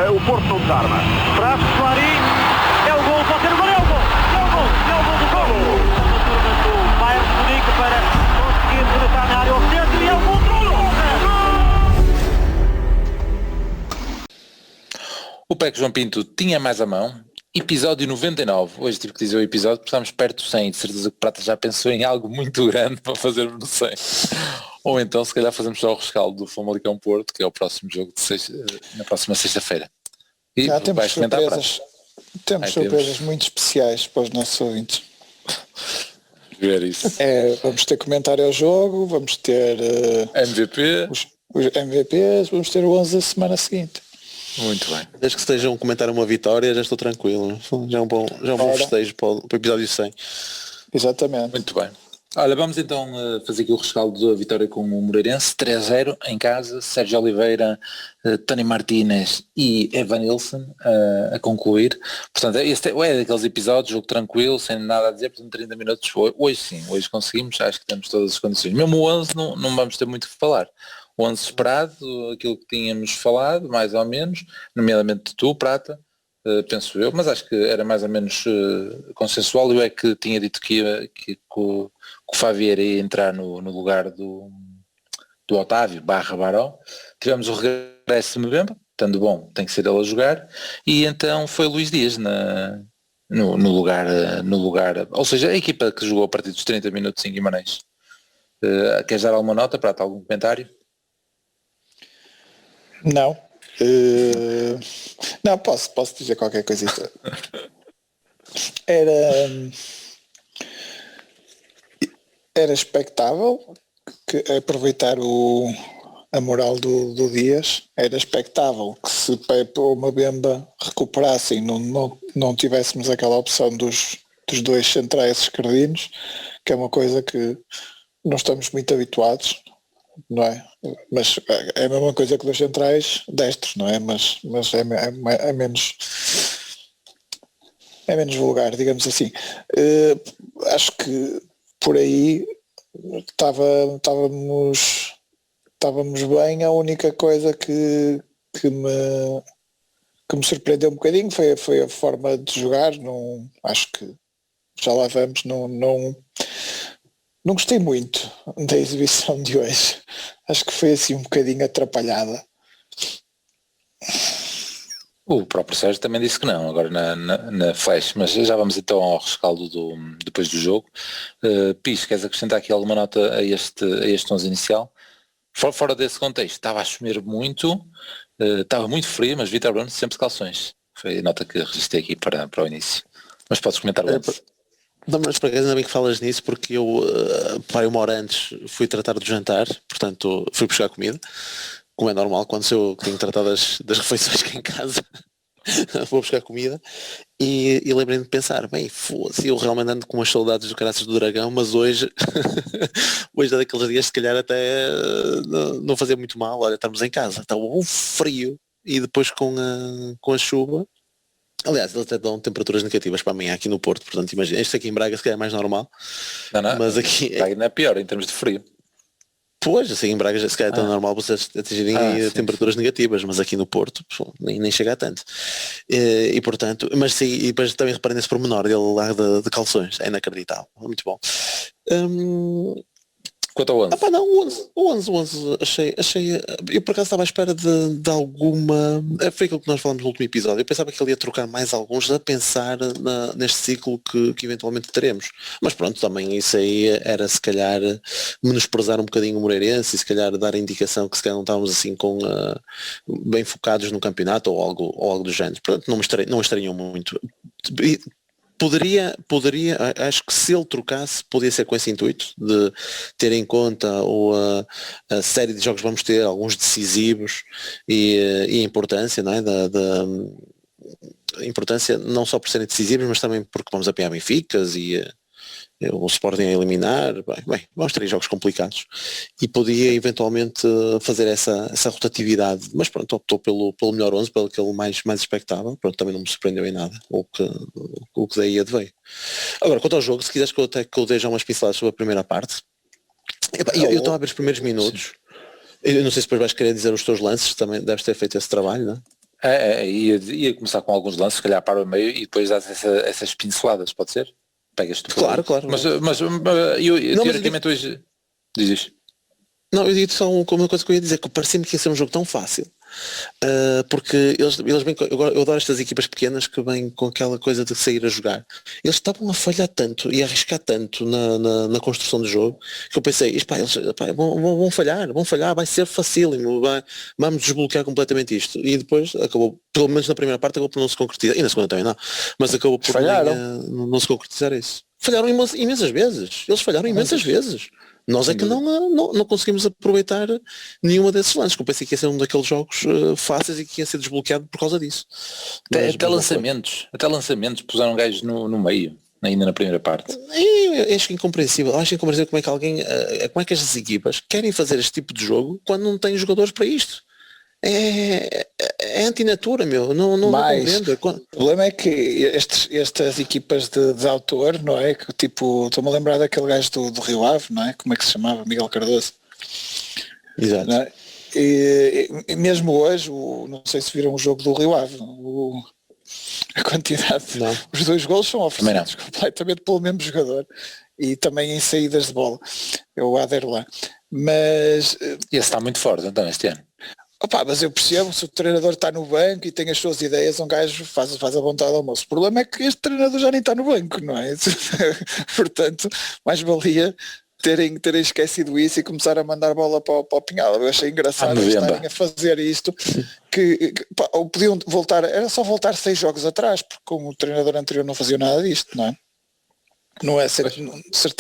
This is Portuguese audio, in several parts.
o Porto não desarma. Traz Soares, é o gol, pode ser o gol, é o gol, é o gol, é o gol do gol. Uma turma do Bayern de Munique para conseguir penetrar na área ao centro e é o gol do gol. O PEC João Pinto tinha mais a mão. Episódio 99. Hoje tive que dizer o episódio porque estamos perto do 100. De certeza que o Prata já pensou em algo muito grande para fazermos no 100. Ou então se calhar fazemos só o rescaldo do Famalicão Porto, que é o próximo jogo na próxima sexta-feira. E já temos surpresas. Temos surpresas muito especiais para os nossos ouvintes. Ver isso. Vamos ter comentário ao jogo, vamos ter MVP. Os MVPs, vamos ter o 11 da semana seguinte. Muito bem. Desde que estejam a comentar uma vitória, já estou tranquilo. Já é um bom festejo para o episódio 100. Exatamente. Muito bem. Olha, vamos então fazer aqui o rescaldo da vitória com o Moreirense, 3-0 em casa, Sérgio Oliveira, Tony Martínez e Evan Nilsson a concluir. Portanto, este é daqueles episódios, jogo tranquilo, sem nada a dizer, portanto 30 minutos. Hoje sim, hoje conseguimos, acho que temos todas as condições. Mesmo o 11 não vamos ter muito o que falar. O 11 esperado, aquilo que tínhamos falado, mais ou menos, nomeadamente tu, Prata, penso eu, mas acho que era mais ou menos consensual. Eu é que tinha dito que o Favier ia entrar no lugar do Otávio /Baró. Tivemos o regresso de Mbemba, estando bom, tem que ser ele a jogar, e então foi Luís Dias no lugar, ou seja, a equipa que jogou a partir dos 30 minutos em Guimarães. Queres dar alguma nota, Prata, algum comentário? Não. Não, posso dizer qualquer coisita. Era expectável que aproveitar a moral do Dias, era expectável que se Pepe ou Mbemba recuperassem, não tivéssemos aquela opção dos dois centrais esquerdinos, que é uma coisa que não estamos muito habituados, não é? Mas é a mesma coisa que dos centrais destros, não é? Mas é menos vulgar, digamos assim. Acho que por aí estávamos bem. A única coisa que me surpreendeu um bocadinho foi a forma de jogar. Não, acho que já lá vamos, não gostei muito da exibição de hoje. Acho que foi assim um bocadinho atrapalhada. O próprio Sérgio também disse que não, agora na flash, mas já vamos então ao rescaldo depois do jogo. Pis, queres acrescentar aqui alguma nota a este 11 inicial? Fora desse contexto, estava a chover muito, estava muito frio, mas Vítor Bruno sempre de calções. Foi a nota que registrei aqui para o início. Mas podes comentar o lance. Não, mas por acaso ainda bem que falas nisso, porque eu parei uma hora antes, fui tratar do jantar, portanto fui buscar comida, como é normal quando eu tenho tratado das refeições cá em casa. Vou buscar comida e lembrei-me de pensar, bem, foda-se, eu realmente ando com umas saudades do Caraças do Dragão, mas hoje é daqueles dias se calhar até não fazia muito mal. Olha, estamos em casa, está um frio e depois com a chuva. Aliás, eles até dão temperaturas negativas para amanhã aqui no Porto, portanto imagina, isto aqui em Braga se calhar é mais normal. Não, mas aqui não é pior em termos de frio. Pois, assim em Braga se calhar é tão normal vocês atingirem temperaturas negativas, mas aqui no Porto nem chega a tanto. E portanto, mas sim, e depois também reparem nesse pormenor dele lá de calções, é inacreditável, muito bom. Quanto ao 11? O 11 achei, eu por acaso estava à espera de alguma, foi aquilo que nós falamos no último episódio, eu pensava que ele ia trocar mais alguns a pensar neste ciclo que eventualmente teremos, mas pronto, também isso aí era se calhar menosprezar um bocadinho o Moreirense e se calhar dar a indicação que se calhar não estávamos assim bem focados no campeonato ou algo do género, portanto não me estranhou muito. Poderia, acho que se ele trocasse, podia ser com esse intuito de ter em conta a série de jogos que vamos ter, alguns decisivos e a importância, não é? A importância não só por serem decisivos, mas também porque vamos apanhar Benficas e o Sporting a eliminar, bem, vamos ter jogos complicados e podia eventualmente fazer essa rotatividade, mas pronto, optou pelo melhor 11, pelo aquele mais expectável, pronto, também não me surpreendeu em nada o que daí adveio. Agora, quanto ao jogo, se quiseres que eu dê já umas pinceladas sobre a primeira parte, eu estou a ver os primeiros minutos, eu não sei se depois vais querer dizer os teus lances, também deves ter feito esse trabalho, não é? Ia começar com alguns lances, se calhar para o meio e depois dás essas pinceladas, pode ser? Pegas-te por Claro, aí. claro. Mas teoricamente hoje dizes. Não, eu digo só uma coisa que eu ia dizer, que parecia-me que ia ser um jogo tão fácil. Porque eles vêm, eu adoro estas equipas pequenas que vêm com aquela coisa de sair a jogar. Eles estavam a falhar tanto e a arriscar tanto na construção do jogo que eu pensei, eles vão falhar, vai ser facílimo, vamos desbloquear completamente isto. E depois acabou, pelo menos na primeira parte, acabou por não se concretizar, e na segunda também não, mas acabou por não se concretizar isso. Falharam imensas vezes, eles falharam imensas vezes. Nós é que não conseguimos aproveitar nenhuma desses lances, que eu pensei que ia ser um daqueles jogos fáceis e que ia ser desbloqueado por causa disso. Até lançamentos puseram gajos no meio, ainda na primeira parte. Eu acho incompreensível como é que como é que estas equipas querem fazer este tipo de jogo quando não têm jogadores para isto. É antinatura, meu, não compreendo. O problema é que estas equipas de autor, não é? Que tipo, estou-me a lembrar daquele gajo do Rio Ave, não é? Como é que se chamava? Miguel Cardoso. Exato. Não é? E mesmo hoje, não sei se viram o jogo do Rio Ave, a quantidade, os 2 golos são oferecidos completamente pelo mesmo jogador e também em saídas de bola, é o Ader lá. Mas esse está muito forte então este ano. Mas eu percebo, se o treinador está no banco e tem as suas ideias, um gajo faz a vontade ao almoço. O problema é que este treinador já nem está no banco, não é? Portanto, mais valia terem esquecido isso e começar a mandar bola para o Pinhal. Eu achei engraçado estarem a fazer isto, ou podiam voltar, era só voltar 6 jogos atrás, porque como o treinador anterior não fazia nada disto, não é? Não é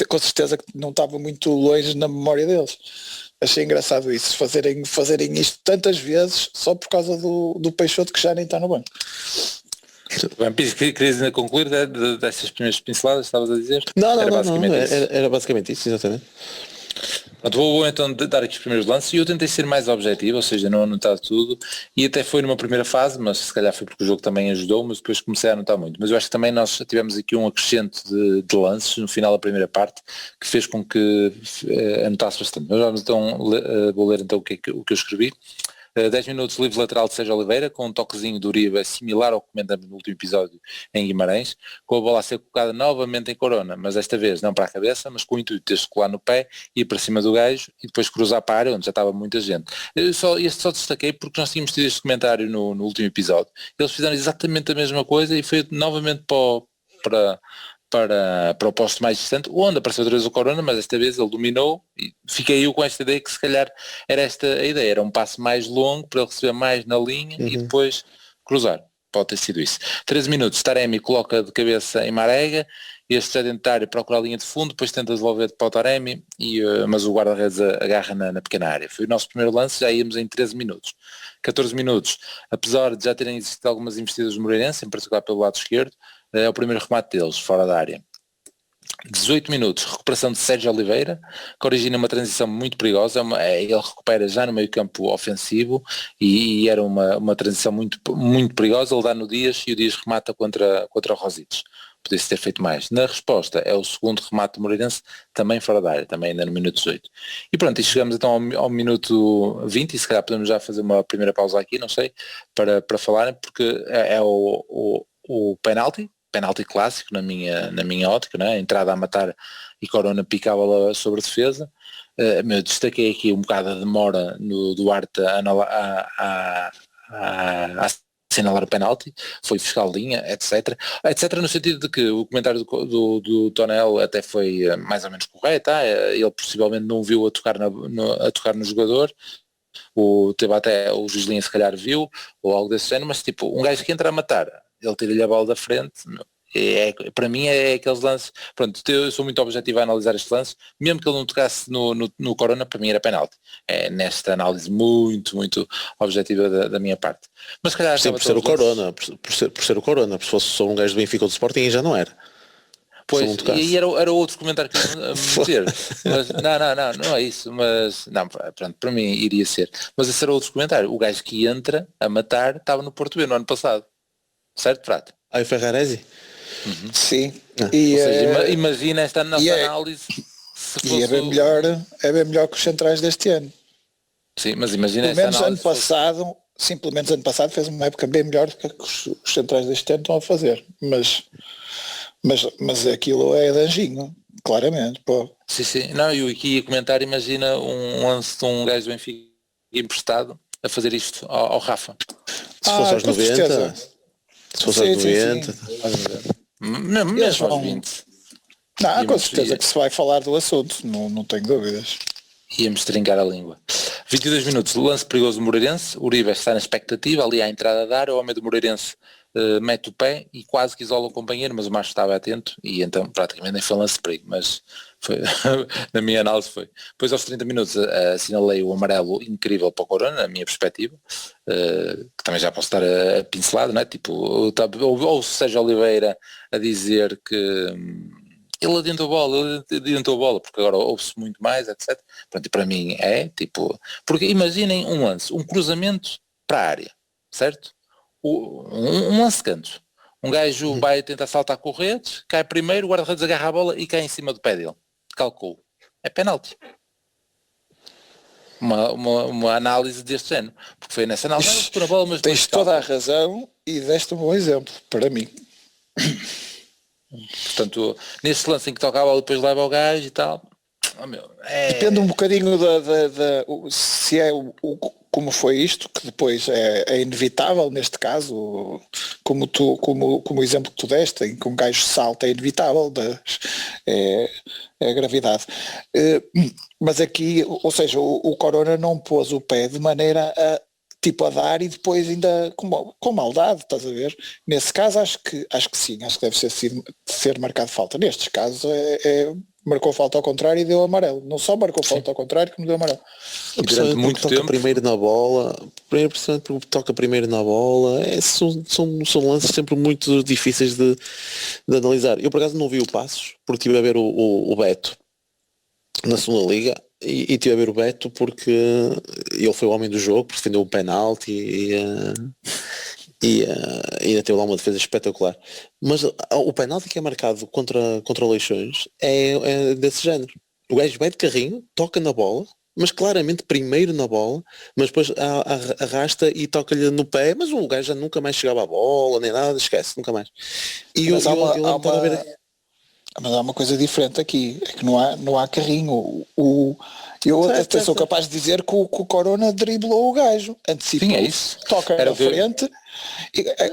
com certeza que não estava muito longe na memória deles. Achei engraçado isso, fazerem isto tantas vezes só por causa do Peixoto que já nem está no banco. Bem, querias ainda concluir dessas primeiras pinceladas, estavas a dizer? Era basicamente isso, exatamente. Pronto, vou então dar aqui os primeiros lances e eu tentei ser mais objetivo, ou seja, não anotar tudo e até foi numa primeira fase, mas se calhar foi porque o jogo também ajudou, mas depois comecei a anotar muito. Mas eu acho que também nós tivemos aqui um acrescente de lances no final da primeira parte que fez com que anotasse bastante. Mas vamos então, vou ler então o que eu escrevi. 10 minutos livre lateral de Sérgio Oliveira, com um toquezinho do Uribe similar ao que comentamos no último episódio em Guimarães, com a bola a ser colocada novamente em Corona, mas desta vez não para a cabeça, mas com o intuito de colar no pé, ir para cima do gajo e depois cruzar para a área onde já estava muita gente. Este só destaquei porque nós tínhamos tido este comentário no último episódio. Eles fizeram exatamente a mesma coisa e foi novamente para o posto mais distante, onde apareceu outra vez o Corona, mas desta vez ele dominou e fiquei eu com esta ideia que se calhar era esta a ideia, era um passo mais longo para ele receber mais na linha e depois cruzar. Pode ter sido isso. 13 minutos, Taremi coloca de cabeça em Marega, este já dentro da área procura a linha de fundo, depois tenta devolver para o Taremi, mas o guarda-redes agarra na pequena área. Foi o nosso primeiro lance, já íamos em 13 minutos. 14 minutos, apesar de já terem existido algumas investidas do Moreirense, em particular pelo lado esquerdo, é o primeiro remate deles, fora da área. 18 minutos, recuperação de Sérgio Oliveira, que origina uma transição muito perigosa, ele recupera já no meio campo ofensivo e era uma transição muito, muito perigosa, ele dá no Dias e o Dias remata contra o Rosites. Podia-se ter feito mais. Na resposta é o segundo remate do Moreirense, também fora da área, também ainda no minuto 18. E pronto, e chegamos então ao minuto 20 e se calhar podemos já fazer uma primeira pausa aqui, não sei, para falarem, porque é o penalti clássico na minha ótica, né? Entrada a matar e Corona pica a bola sobre a defesa. Destaquei aqui um bocado a demora no Duarte a assinalar o penalti, foi fiscal linha, etc no sentido de que o comentário do Tonel até foi mais ou menos correto, ele possivelmente não viu a tocar no jogador, teve até o Juslinha se calhar viu, ou algo desse género, mas tipo, um gajo que entra a matar, ele tira-lhe a bola da frente, para mim é aqueles lances, pronto, eu sou muito objetivo a analisar estes lances, mesmo que ele não tocasse no Corona, para mim era penalti. É nesta análise muito, muito objetiva da minha parte. Mas se calhar... Sim, por ser o Corona, por ser o Corona, se fosse só um gajo do Benfica ou do Sporting já não era. Pois, e era outro comentário que eu ia meter, mas não é isso, mas não, pronto, para mim iria ser, mas esse era outro comentário, o gajo que entra a matar estava no Porto B no ano passado, certo, Prato? Aí o Ferraresi? Uhum. Sim. Ou seja, imagina esta nossa análise. E é bem melhor que os centrais deste ano. Sim, mas imagina pelo menos ano passado, simplesmente ano passado fez uma época bem melhor do que os centrais deste ano estão a fazer, mas aquilo é de anjinho, claramente, pô. Sim. Não, eu aqui ia comentar, imagina um lance de um gajo do Benfica emprestado a fazer isto ao Rafa. Se fosse aos com 90, certeza. se fosse aos Sim. 90. Mesmo aos 20. Não, com Íamos- certeza que se vai falar do assunto, não tenho dúvidas. Íamos trincar a língua. 22 minutos, lance perigoso do Moreirense, Uribe está na expectativa, ali à entrada da área, o homem do Moreirense mete o pé e quase que isola o companheiro, mas o macho estava atento e então praticamente nem foi lance de perigo, mas foi, na minha análise foi. Depois aos 30 minutos assinalei o amarelo incrível para o Corona, na minha perspectiva, que também já posso estar a pincelado, não é? Tipo, ou o Sérgio Oliveira a dizer que ele adiantou a bola, porque agora ouve-se muito mais, etc. Pronto, e para mim é, tipo, porque imaginem um lance, um cruzamento para a área, certo? Um lance de canto. Um gajo vai tentar saltar corretes, cai primeiro, o guarda-redes agarra a bola e cai em cima do pé dele. Calcou. É penalti. Uma análise deste género. Porque foi nessa análise, por a bola, mas Tens toda a razão e deste um bom exemplo, para mim. Portanto, nesse lance em que toca a bola, depois leva o gajo e tal. Depende um bocadinho se é como foi isto, que depois é inevitável neste caso, como o exemplo que tu deste, em que um gajo salta é inevitável, é a gravidade. Mas aqui, ou seja, o Corona não pôs o pé de maneira a dar e depois ainda com maldade, estás a ver? Nesse caso acho que sim, acho que deve ser marcado falta. Nestes casos marcou falta ao contrário e deu amarelo. Não só marcou falta ao contrário, como deu amarelo. E durante muito toca tempo primeiro na bola, porque toca primeiro na bola, são lances sempre muito difíceis de analisar. Eu por acaso não vi o Passos, porque estive a ver o Beto na segunda liga e estive a ver o Beto porque ele foi o homem do jogo, porque defendeu um penalti e ainda teve lá uma defesa espetacular. Mas o penalti que é marcado contra o Leixões é desse género. O gajo vai de carrinho, toca na bola, mas claramente primeiro na bola, mas depois arrasta e toca-lhe no pé, mas o gajo já nunca mais chegava à bola, nem nada, esquece, nunca mais. E Mas mas há uma coisa diferente aqui, é que não há carrinho. Eu até sou capaz de dizer que o Corona driblou o gajo, antecipou, Sim, é isso. toca Era à frente,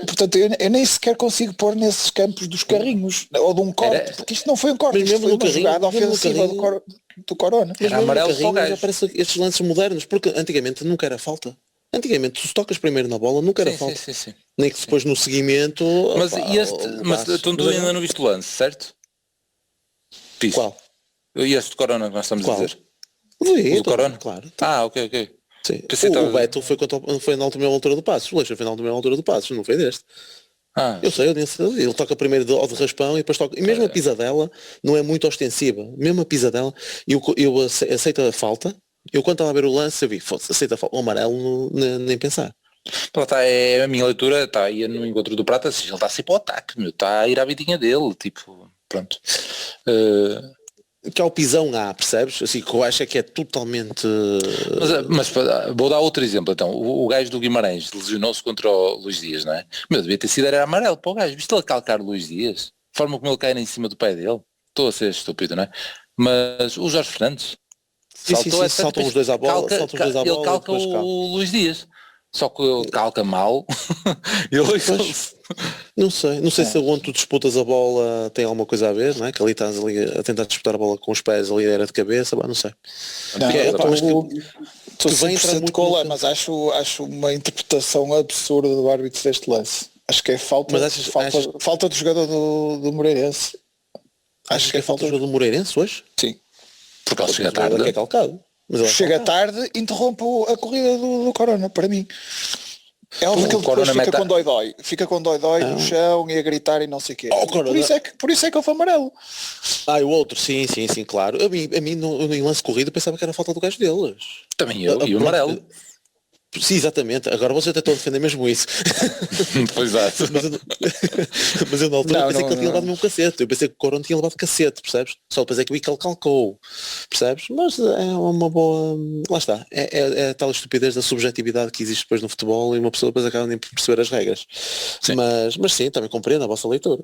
portanto eu nem sequer consigo pôr nesses campos dos carrinhos, ou de um corte, porque isto não foi um corte, Mas isto mesmo foi no uma carrinho, jogada mesmo no ofensiva carrinho. do Corona. Mas Era mesmo no amarelo para o carrinho já gajo. aparecem estes lances modernos, porque antigamente nunca era falta. Antigamente, se tocas primeiro na bola, nunca era falta. Sim. Nem que depois no seguimento... Mas opa, tu ainda não viste o lance, certo? Piso. Qual? E este de Corona que nós estamos Qual? a dizer? Vi, O do Corona? claro. Ok. Sim. Pensei que O estava- Beto foi na última altura do passo. O Leixa foi na última altura do passo, não foi deste. Eu sei, ele toca primeiro ao de raspão e depois toca. E mesmo a pisadela não é muito ostensiva. Mesmo a pisadela, eu aceito a falta. Eu quando estava a ver o lance, eu vi, foda-se, aceita a falta. O amarelo, nem pensar. Pronto, é a minha leitura, está aí no encontro do Prata, ele está a sair para o ataque, está a ir à vidinha dele, tipo, pronto. Que é o pisão percebes? Assim, que eu acho que é totalmente... Mas vou dar outro exemplo, então, o gajo do Guimarães lesionou-se contra o Luís Dias, não é? Mas devia ter sido, era amarelo para o gajo, viste ele calcar o Luís Dias? A forma como ele cai em cima do pé dele, estou a ser estúpido, não é? Mas o Jorge Fernandes saltou, saltam os dois à bola, ele calca o Luís Dias. Só que ele calca mal. Não sei se onde tu disputas a bola tem alguma coisa a ver, não é? Que ali estás ali a tentar disputar a bola com os pés, ali era de cabeça, não sei. Estou vai entrar 100% muito cola, no- mas acho uma interpretação absurda do árbitro deste lance. Acho que é falta, Mas falta do jogador do Moreirense. Acho que é falta do jogo do Moreirense hoje? Sim. Porque ele chega O jogador tarde. que é calcado. Mas ele é Chega calcado. tarde, interrompe a corrida do Corona, para mim. É óbvio que ele depois Corona fica mete com dói-dói. Fica com dói-dói no chão e a gritar e não sei o quê. Por isso é que ele foi amarelo. O outro, sim, claro. A mim no lance corrido pensava que era falta do gajo deles. Também eu, e o amarelo. Sim, exatamente. Agora você até estou a defender mesmo isso. Exato. Mas eu na altura Não, pensei não, que ele tinha não. levado mesmo cacete. Eu pensei que o Corona tinha levado cacete, percebes? Só depois é que o Ical calcou, percebes? Mas é uma boa... Lá está. É a tal estupidez da subjetividade que existe depois no futebol e uma pessoa depois acaba nem por perceber as regras. Sim. Mas sim, também compreendo a vossa leitura.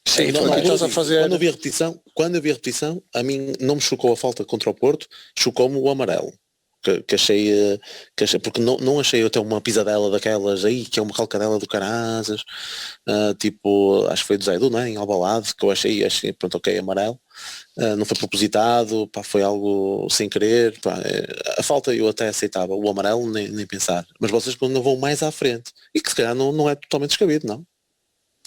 Sim, Não, foi não, o que estás a fazer. Quando eu vi a repetição, a mim não me chocou a falta contra o Porto, chocou-me o amarelo. Que achei, porque não achei até uma pisadela daquelas aí, que é uma calcadela do Caraças, tipo, acho que foi do Zaidu, não é? Em Albalade, que eu achei, pronto, ok, amarelo. Não foi propositado, pá, foi algo sem querer, pá, a falta eu até aceitava, o amarelo nem pensar. Mas vocês não vão mais à frente. E que se calhar não é totalmente descabido, não?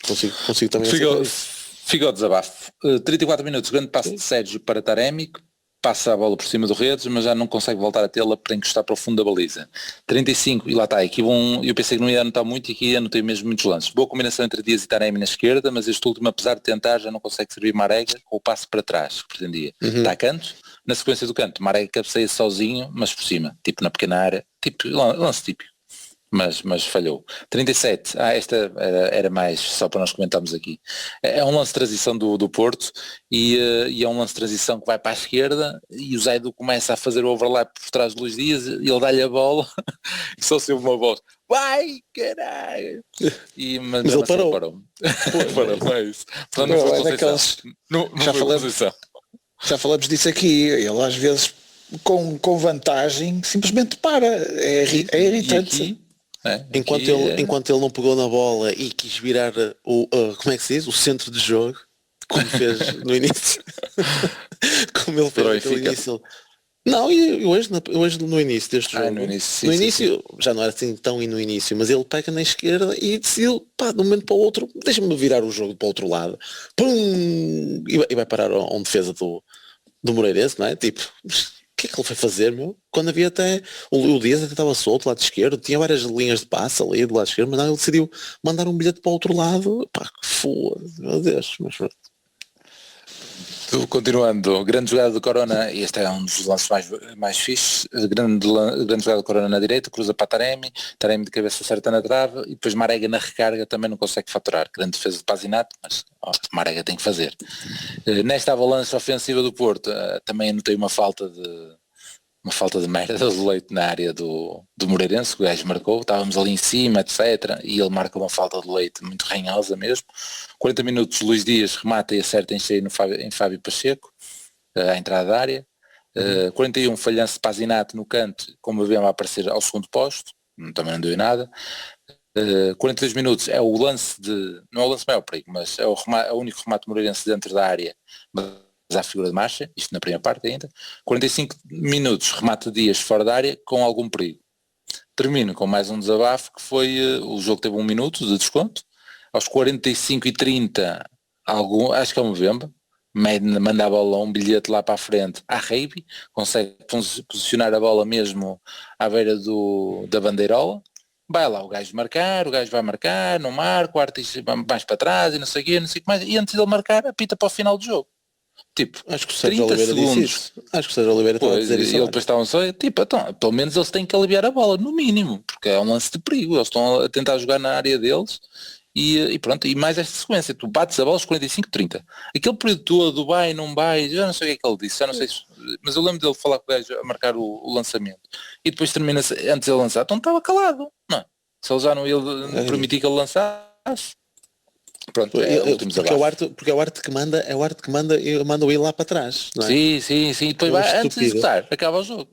Consigo também aceitar isso. Fica o desabafo. 34 minutos, grande passo de Sérgio para Taremi, que passa a bola por cima do Redes, mas já não consegue voltar a tê-la para encostar para o fundo da baliza. 35, e lá está, aqui eu pensei que não ia anotar muito e aqui anotei mesmo muitos lances. Boa combinação entre Dias e Taremi na esquerda, mas este último, apesar de tentar, já não consegue servir Marega com o passo para trás, que pretendia. Está a canto, na sequência do canto, Marega cabeceia sozinho, mas por cima, tipo na pequena área, tipo lance típico. Mas falhou. 37, esta era mais só para nós comentarmos aqui. É um lance de transição do Porto e é um lance de transição que vai para a esquerda e o Zaidu começa a fazer o overlap por trás de Luís Dias e ele dá-lhe a bola e só se ouve uma voz, vai caralho! Mas ele parou. Parou, é isso. Portanto, não Não, foi é Conceição. daqueles- Não Já foi falamos. Conceição. Já falamos disso aqui, ele às vezes com vantagem simplesmente para. É irritante. E aqui, Enquanto ele não pegou na bola e quis virar como é que se diz? O centro de jogo, como fez no início. Como ele fez Para o no Benfica. início. Não, e hoje no início deste jogo. no início, sim, no sim, início, já não era assim tão no início, mas ele pega na esquerda e decidiu, pá, de um momento para o outro, deixa-me virar o jogo para o outro lado. Pum! E vai parar a um defesa do Moreirense, não é? Tipo, o que é que ele foi fazer, meu? Quando havia até o Dias até estava solto do lado esquerdo, tinha várias linhas de passe ali do lado esquerdo, mas não, ele decidiu mandar um bilhete para o outro lado, pá, que foda-se, meu Deus, mas pronto. Continuando, grande jogada do Corona, e este é um dos lances mais fixes, grande jogada do Corona na direita, cruza para Taremi de cabeça certa na trave, e depois Marega na recarga também não consegue faturar, grande defesa de Pazinato, mas Marega tem que fazer. Nesta avalanche ofensiva do Porto, também anotei uma falta de merda do Leite na área do Moreirense, que o gajo marcou, estávamos ali em cima, etc. E ele marca uma falta de Leite muito ranhosa mesmo. 40 minutos, Luís Dias remata e acerta em cheio em Fábio Pacheco, à entrada da área. 41, falhança de Pazinato no canto, como havia a aparecer ao segundo posto, também não deu nada. 42 minutos, é o lance não é o lance maior perigo, mas é o único remate moreirense dentro da área, mas à figura de marcha, isto na primeira parte ainda. 45 minutos, remate de Dias fora da área com algum perigo. Termino com mais um desabafo, que foi, o jogo teve 1 minuto de desconto, aos 45 e 30, acho que é um Mbemba, manda a bola, um bilhete lá para a frente à Reiby, consegue posicionar a bola mesmo à beira da bandeirola, vai lá o gajo vai marcar, não marca, o artista mais para trás e não sei o quê, não sei o que mais, e antes de ele marcar, apita para o final do jogo. Tipo, Acho que o Sérgio 30 Oliveira disse segundos. isso. Acho que o Sérgio Oliveira estava a Pois, dizer e isso. ele depois estavam só, tipo, então, pelo menos eles têm que aliviar a bola, no mínimo, porque é um lance de perigo, eles estão a tentar jogar na área deles e pronto, e mais esta sequência, tu bates a bola aos 45, 30. Aquele período todo, vai, não vai, já não sei o que é que ele disse, já não sei mas eu lembro dele falar com o gajo a marcar o lançamento e depois termina antes de ele lançar, então estava calado, não é? Se ele já não ia permitir que ele lançasse. Pronto, Porque é o arte que manda, e manda o ir lá para trás, não é? Sim, depois Uma vai, antes de estupidez. executar, acaba o jogo.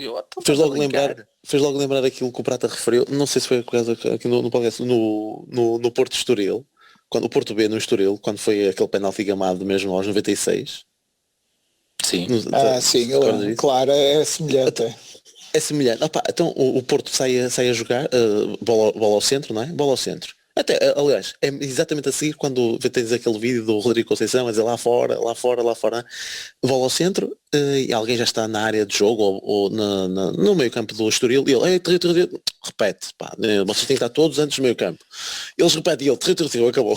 Fez logo lembrar aquilo que o Prata referiu, não sei se foi aqui no podcast, no Porto Estoril, quando o Porto B no Estoril, quando foi aquele penalti gamado mesmo aos 96. Sim. Sim, claro, é semelhante. É semelhante. Então o Porto sai a jogar, bola ao centro, não é? Bola ao centro. Até, aliás, é exatamente assim quando tens aquele vídeo do Rodrigo Conceição a dizer lá fora, bola ao centro e alguém já está na área de jogo ou no meio campo do Estoril e ele, repete, pá, vocês têm que estar todos antes do meio campo. Eles repetem e ele, acabou.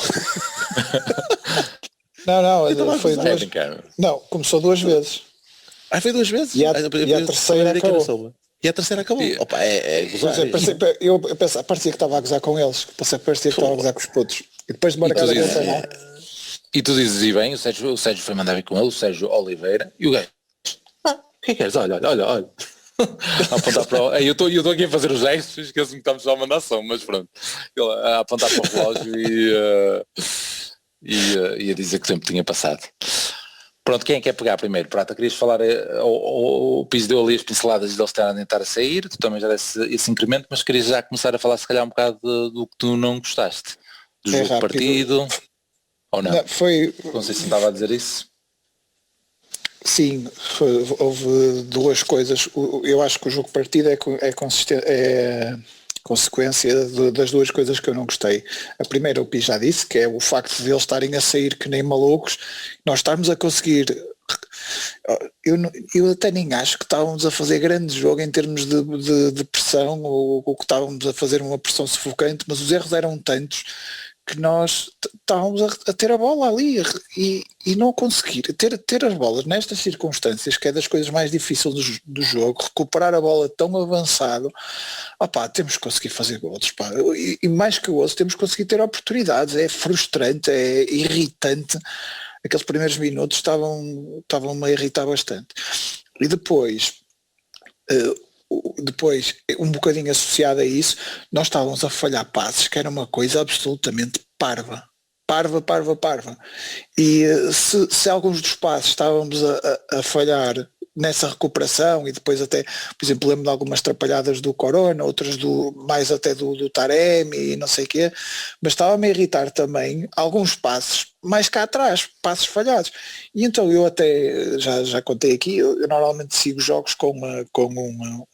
Não, foi duas. Não, começou 2 vezes. Foi 2 vezes? E a terceira acabou. E a terceira acabou. Opa, é gozar. Eu pensava, parecia que estava a gozar com eles, parecia que estava a gozar com os putos. E depois de marcar a penalidade. E tu dizes, e bem, o Sérgio foi mandar vir com ele, o Sérgio Oliveira, e o gajo, o que é que queres? Olha. A apontar para o... Eu estou aqui a fazer os gestos, esqueço-me que estamos só a mandar som, mas pronto. Ele a apontar para o relógio e a dizer que o tempo tinha passado. Pronto, quem quer pegar primeiro? Prata, querias falar, o Pizzi deu ali as pinceladas de eles tentar a sair, tu também já desse esse incremento, mas querias já começar a falar se calhar um bocado do que tu não gostaste, do jogo rápido. partido, ou não? Não sei se estava a dizer isso. Sim, houve duas coisas. Eu acho que o jogo partido é consequência das duas coisas que eu não gostei. A primeira, o Pi já disse, que é o facto de eles estarem a sair que nem malucos, nós estarmos a conseguir... Eu até nem acho que estávamos a fazer grande jogo em termos de pressão, ou que estávamos a fazer uma pressão sufocante, mas os erros eram tantos que nós estávamos a ter a bola ali e não conseguir ter as bolas nestas circunstâncias, que é das coisas mais difíceis do jogo, recuperar a bola tão avançado, temos que conseguir fazer gols, e mais que gols, temos que conseguir ter oportunidades. É frustrante, é irritante. Aqueles primeiros minutos estavam-me a irritar bastante. E depois, um bocadinho associado a isso, nós estávamos a falhar passes, que era uma coisa absolutamente parva. E se alguns dos passes estávamos a falhar nessa recuperação, e depois até, por exemplo, lembro de algumas atrapalhadas do Corona, outras mais até do Taremi e não sei o quê, mas estava-me a irritar também alguns passes mais cá atrás, passes falhados. E então eu até, já contei aqui, eu normalmente sigo jogos com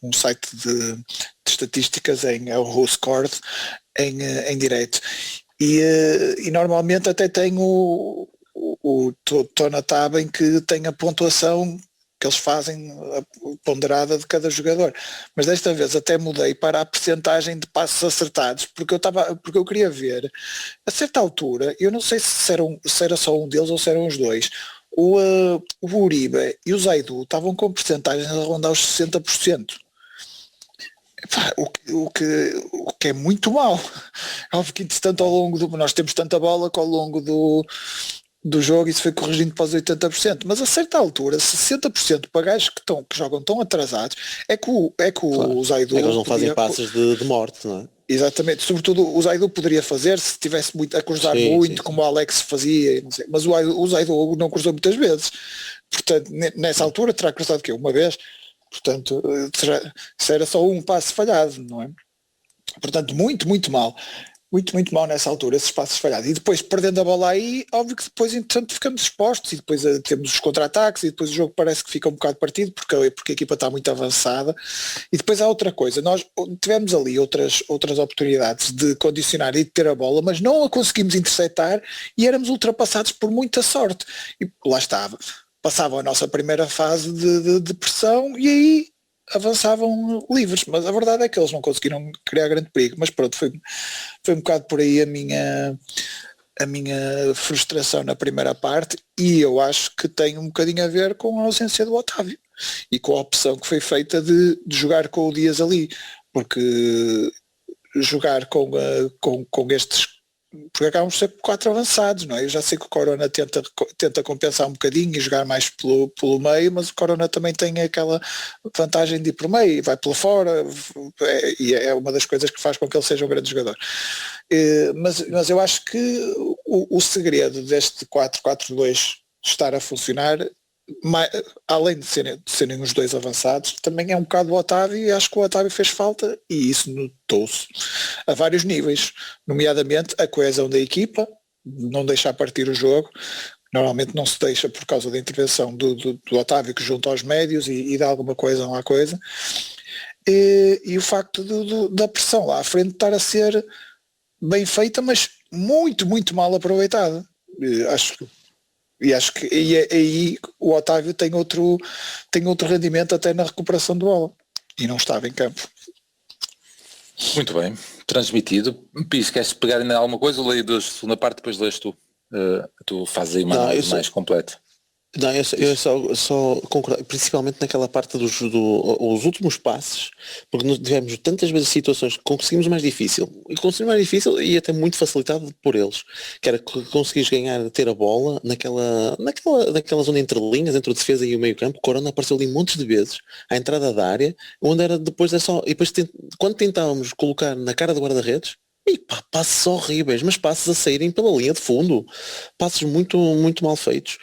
um site de estatísticas é o WhoScored em direto. E normalmente até tenho estou na tab em que tem a pontuação que eles fazem, ponderada de cada jogador, mas desta vez até mudei para a percentagem de passos acertados, porque eu queria ver, a certa altura, eu não sei se era só um deles ou se eram os dois, o Uribe e o Zaidu estavam com percentagens a rondar os 60%. O que é muito mau. Óbvio que entretanto nós temos tanta bola que ao longo do jogo isso foi corrigindo para os 80%, mas a certa altura 60% para gajos que jogam tão atrasados é que o Zaidu... É que eles não fazem passes de morte, não é? Exatamente, sobretudo o Zaidu poderia fazer se tivesse muito a cruzar muito, como o Alex fazia, não sei, mas o Zaidu não cruzou muitas vezes, portanto nessa altura terá cruzado o quê? Uma vez? Portanto, se era só um passe falhado, não é? Portanto, muito mal nessa altura, esses passos falhados. E depois, perdendo a bola aí, óbvio que depois, entretanto, ficamos expostos, e depois temos os contra-ataques, e depois o jogo parece que fica um bocado partido, porque a equipa está muito avançada. E depois há outra coisa, nós tivemos ali outras oportunidades de condicionar e de ter a bola, mas não a conseguimos interceptar, e éramos ultrapassados por muita sorte. E lá estava. Passava a nossa primeira fase de pressão e aí avançavam livres, mas a verdade é que eles não conseguiram criar grande perigo, mas pronto, foi um bocado por aí a minha frustração na primeira parte, e eu acho que tem um bocadinho a ver com a ausência do Otávio e com a opção que foi feita de jogar com o Dias ali, porque jogar com estes, porque acabam por ser 4 avançados, não é? Eu já sei que o Corona tenta compensar um bocadinho e jogar mais pelo meio, mas o Corona também tem aquela vantagem de ir por meio e vai pela fora, e é uma das coisas que faz com que ele seja um grande jogador. Mas eu acho que o segredo deste 4-4-2 estar a funcionar, além de serem os dois avançados, também é um bocado o Otávio, e acho que o Otávio fez falta, e isso notou-se a vários níveis, nomeadamente a coesão da equipa, não deixar partir o jogo. Normalmente não se deixa por causa da intervenção do Otávio, que junta aos médios e dá alguma coesão à coisa, e o facto da pressão lá à frente estar a ser bem feita, mas muito mal aproveitada. Acho que aí o Otávio tem outro rendimento até na recuperação de bola, e não estava em campo. Muito bem, transmitido. Pis, queres pegar ainda alguma coisa? Eu leio da segunda parte, depois lês tu. Tu fazes aí uma análise mais completa. Não, eu só concordo, principalmente naquela parte os últimos passos, porque nós tivemos tantas vezes situações que conseguimos mais difícil, e até muito facilitado por eles, que era que conseguires ganhar, ter a bola naquela zona entre linhas, entre o defesa e o meio campo. O Corona apareceu ali montes de vezes, à entrada da área, onde era depois é só, e depois quando tentávamos colocar na cara do guarda-redes, e pá, passos horríveis, mas passos a saírem pela linha de fundo, passos muito, muito mal feitos.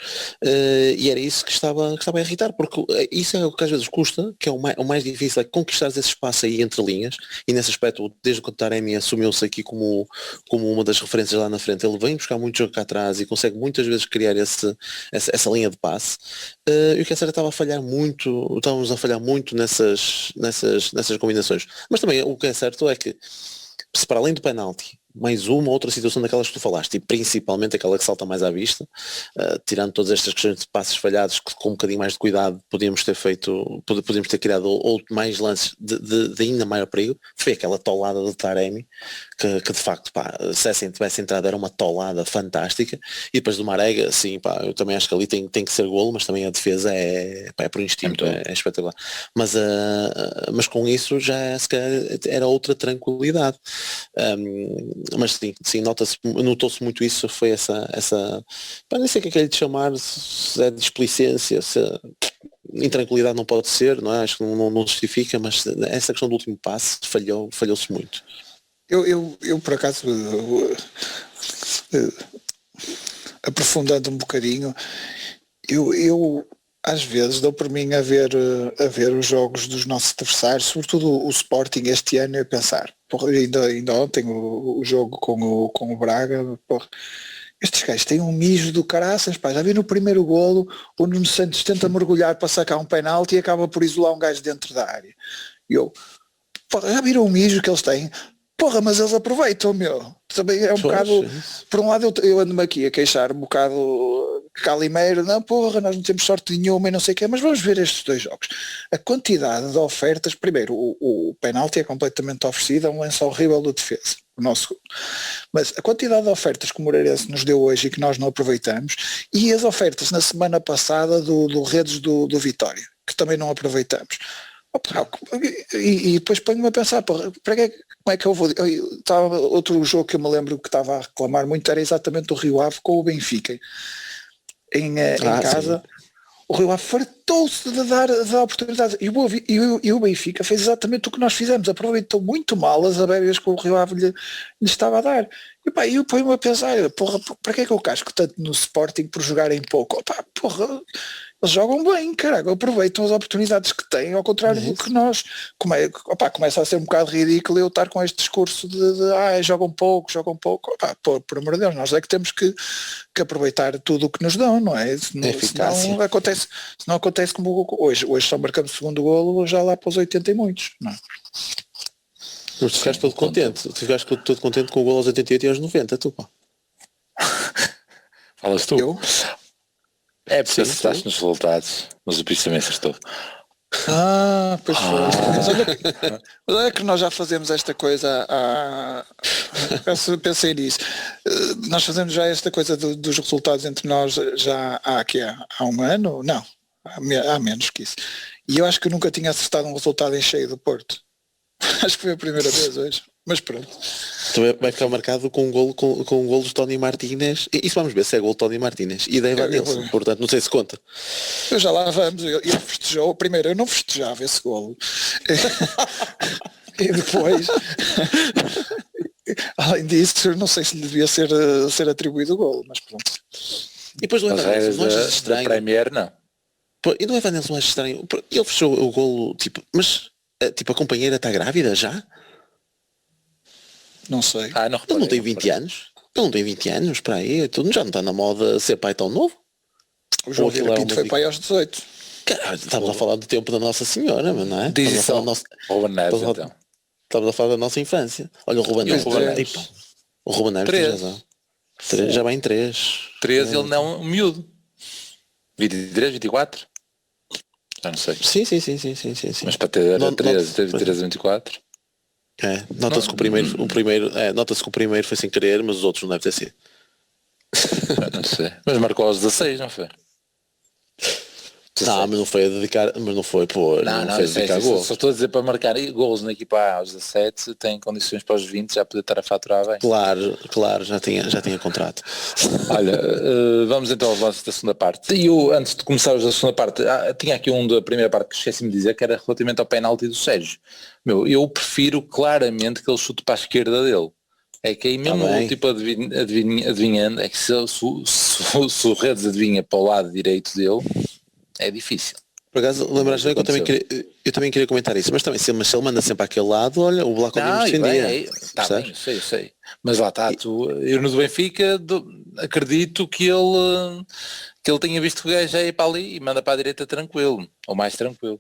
E era isso que estava a irritar, porque isso é o que às vezes custa, que é o mais difícil, é conquistar esse espaço aí entre linhas, e nesse aspecto, desde que o Taremi assumiu-se aqui como uma das referências lá na frente, ele vem buscar muito jogo cá atrás e consegue muitas vezes criar essa linha de passe. E o que é certo, estávamos a falhar muito nessas combinações. Mas também o que é certo é que, se para além do penalti, mais uma outra situação daquelas que tu falaste, e principalmente aquela que salta mais à vista, tirando todas estas questões de passos falhados, que com um bocadinho mais de cuidado podíamos ter criado ou mais lances de ainda maior perigo, foi aquela tolada do Taremi, que de facto, pá, se essa tivesse entrado era uma tolada fantástica. E depois do Marega, sim, pá, eu também acho que ali tem que ser golo, mas também a defesa é por instinto, é espetacular. Mas com isso já se calhar era outra tranquilidade. Mas sim, notou-se muito isso, foi essa pá, nem sei o que é lhe de chamar, se é displicência, se intranquilidade não pode ser, não é? Acho que não justifica, mas essa questão do último passo falhou-se muito. Eu por acaso, aprofundando um bocadinho, eu às vezes dou por mim a ver os jogos dos nossos adversários, sobretudo o Sporting este ano, e a pensar, porra, ainda ontem o jogo com o Braga, porra, estes gajos têm um mijo do caraças, pá, já vi no primeiro golo o Nuno Santos tenta mergulhar para sacar um penalti e acaba por isolar um gajo dentro da área. E eu, porra, já viram o mijo que eles têm? Porra, mas eles aproveitam, meu. Também é um bocado, por um lado eu ando-me aqui a queixar um bocado calimeiro, não, porra, nós não temos sorte nenhuma e não sei o quê, mas vamos ver estes dois jogos. A quantidade de ofertas, primeiro, o penalti é completamente oferecido, é um lance horrível do defesa, o nosso, mas a quantidade de ofertas que o Moreirense nos deu hoje e que nós não aproveitamos, e as ofertas na semana passada do Redes do Vitória, que também não aproveitamos. E depois ponho-me a pensar, porra, como é que eu vou... Outro jogo que eu me lembro que estava a reclamar muito era exatamente o Rio Ave com o Benfica em casa. Sim. O Rio Ave fartou-se de dar oportunidades e o Benfica fez exatamente o que nós fizemos, aproveitou muito mal as abébias que o Rio Ave lhe estava a dar. E pá, eu ponho-me a pensar, porra, para que é que eu casco tanto no Sporting por jogarem pouco? Opa, porra, eles jogam bem, caralho, aproveitam as oportunidades que têm, ao contrário do que nós. Começa a ser um bocado ridículo eu estar com este discurso de jogam pouco. Opa, por amor de Deus, nós é que temos que aproveitar tudo o que nos dão, não é? Senão acontece como hoje só marcamos o segundo golo, já lá para os 80 e muitos, não é? Mas tu ficaste todo contente, com o golo aos 88 e aos 90, tu pá. Falas tu? Eu? É porque acertaste nos resultados, mas o Piso também acertou. Pois foi. Mas olha que nós já fazemos esta coisa pensei nisso. Nós fazemos já esta coisa dos resultados entre nós já há um ano? Não, há menos que isso. E eu acho que nunca tinha acertado um resultado em cheio do Porto. Acho que foi a primeira vez hoje. Mas pronto. Então vai ficar marcado com um golo de Tony Martínez. Isso vamos ver se é golo de Tony Martínez e da Evanilson, portanto não sei se conta. Eu já lá vamos, ele festejou. Primeiro eu não festejava esse golo. E depois além disso, não sei se lhe devia ser atribuído o golo, mas pronto. E depois do Evanilson, não achas estranho? Da Premier, não. E do Evanilson acho estranho. Ele fechou o golo, tipo, mas tipo, a companheira está grávida já? Não sei. Ele não tem 20 anos? Ele não tem 20 anos, para aí, já não está na moda ser pai tão novo? O João Vila Pinto foi pai aos 18. Caralho, estamos a falar do tempo da Nossa Senhora, não é? Diz isso ao Ruben Neves, então. Estamos a falar da nossa infância. Olha o Ruben Neves. O Ruben Neves já vai em 3. 3 ele não é um miúdo. 23, 24? Já não sei. Sim. Mas para ter 13, teve 13 a 24. Nota-se que o primeiro foi sem querer, mas os outros não devem ter sido. Não sei. Mas marcou aos 16, não foi? Não, mas não foi a dedicar, mas não foi, pô, não foi a dedicar gol. Só estou a dizer para marcar gols na equipa A aos 17, tem condições para os 20, já poder estar a faturar bem. Claro, já tinha contrato. Olha, vamos então aos lances da segunda parte. E eu, antes de começarmos a segunda parte, tinha aqui um da primeira parte que esqueci-me de dizer, que era relativamente ao penalti do Sérgio. Eu prefiro claramente que ele chute para a esquerda dele. É que aí mesmo tipo adivinhando, é que se o Redes adivinha para o lado direito dele, é difícil. Por acaso, lembraste bem que eu também queria comentar isso, mas também se ele manda sempre àquele lado, olha, o Black Oliver defendia. Está bem, sei. Mas lá está, eu no do Benfica acredito que ele tenha visto que o gajo é ir para ali e manda para a direita tranquilo, ou mais tranquilo.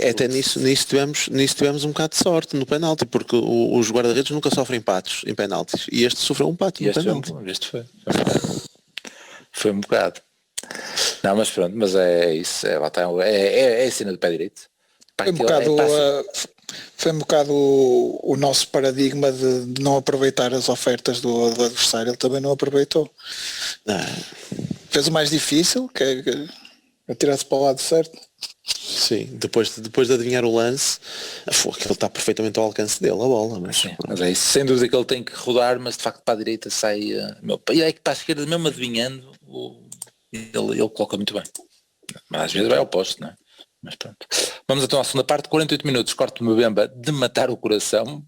Até nisso tivemos um bocado de sorte no penalti, porque os guarda-redes nunca sofrem empates em penaltis, e este sofreu um empate no penalti. Este foi um bocado. Não, mas pronto, mas é isso, lá está, é a cena do pé direito. Foi um bocado o nosso paradigma de não aproveitar as ofertas do adversário, ele também não aproveitou. Fez o mais difícil, que é atirar-se para o lado certo. Sim, depois de adivinhar o lance, aquilo está perfeitamente ao alcance dele, a bola. Mas é isso, sem dúvida que ele tem que rodar, mas de facto para a direita sai, e é que para a esquerda mesmo adivinhando, ele coloca muito bem. Mas às vezes vai ao posto, não é? Mas pronto. Vamos então à segunda parte, 48 minutos, corte de Mbemba de matar o coração,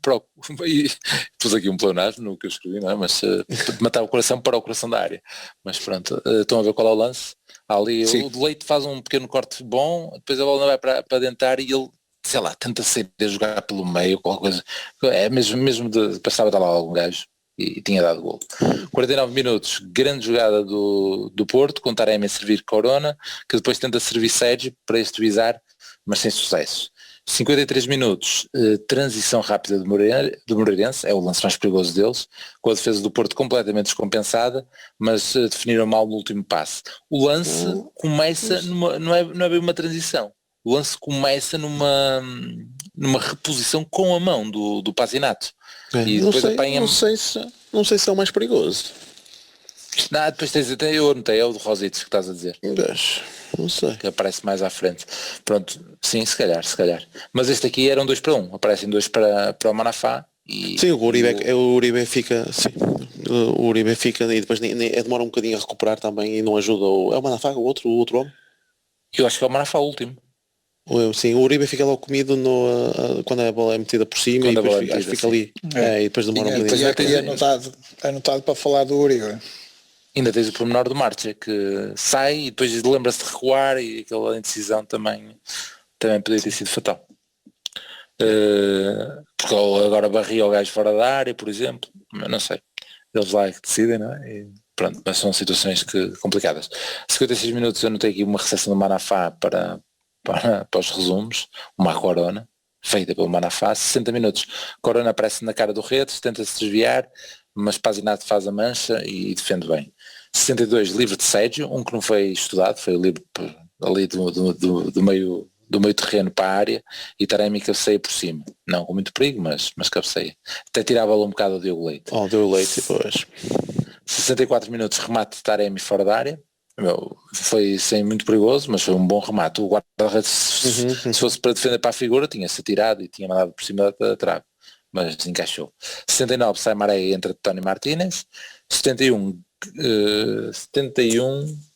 pus aqui um pleonasmo no que eu escrevi, não é? Mas de matar o coração para o coração da área. Mas pronto, estão a ver qual é o lance? Ali o de Leite faz um pequeno corte bom, depois a bola vai para dentro e ele, sei lá, tenta sair a jogar pelo meio, qualquer coisa. É mesmo passava estar lá algum gajo e tinha dado gol. 49 minutos, grande jogada do Porto, com Taremi a servir Corona, que depois tenta servir Sérgio para este bizarro, mas sem sucesso. 53 minutos, transição rápida do Moreirense, é o lance mais perigoso deles, com a defesa do Porto completamente descompensada, mas definiram mal no último passe. O lance começa não é bem uma transição, o lance começa numa reposição com a mão do Pazinato. E não sei se é o mais perigoso. Não, depois eu anotei, é o do Rositos que estás a dizer. Não sei. Que aparece mais à frente. Pronto, sim, se calhar. Mas este aqui eram 2 para 1, aparecem 2 para o Manafá. Sim, o Uribe fica, sim. O Uribe fica e depois demora um bocadinho a recuperar também e não ajuda. É o Manafá, o outro homem? Eu acho que é o Manafá o último. Sim, o Uribe fica logo comido quando a bola é metida por cima e depois fica ali. E depois demora um bocadinho. Tinha anotado para falar do Uribe. Ainda tens o pormenor do Marcha, que sai e depois lembra-se de recuar e aquela indecisão também poderia ter sido fatal. Porque agora barria o gajo fora da área, por exemplo, eu não sei. Eles lá é que decidem, não é? E pronto, mas são situações complicadas. 56 minutos eu notei aqui uma recepção do Manafá para os resumos, uma Corona, feita pelo Manafá. 60 minutos, Corona aparece na cara do Redes, tenta-se desviar, mas Pazinato faz a mancha e defende bem. 62, livre de Sérgio, um que não foi estudado, foi livre ali do meio terreno para a área, e Taremi cabeceia por cima, não com muito perigo, mas cabeceia. Até tirava um bocado o Diogo Leite. Diogo Leite, pois. 64 minutos, remate de Taremi fora da área. Foi sem muito perigoso, mas foi um bom remate. O guarda-redes, se fosse para defender para a figura, tinha-se atirado e tinha mandado por cima da trave, mas encaixou. 69, sai Maré e entra Tony Martínez. 71,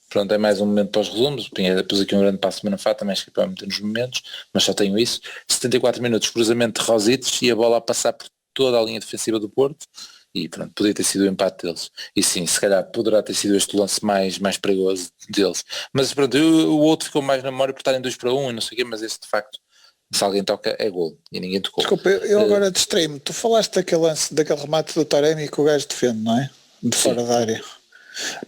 pronto, é mais um momento para os resumos. Pus aqui um grande passo de Manafá, também escrevi para meter nos momentos, mas só tenho isso. 74 minutos, cruzamento de Rositos e a bola a passar por toda a linha defensiva do Porto. E pronto, podia ter sido o empate deles. E sim, se calhar poderá ter sido este lance mais perigoso deles. Mas pronto, o outro ficou mais na memória por estarem 2 para 1 e não sei o quê, mas este de facto, se alguém toca, é gol. E ninguém tocou. Desculpa, eu agora distraí-me. Tu falaste daquele lance, daquele remate do Taremi que o gajo defende, não é? De fora da área.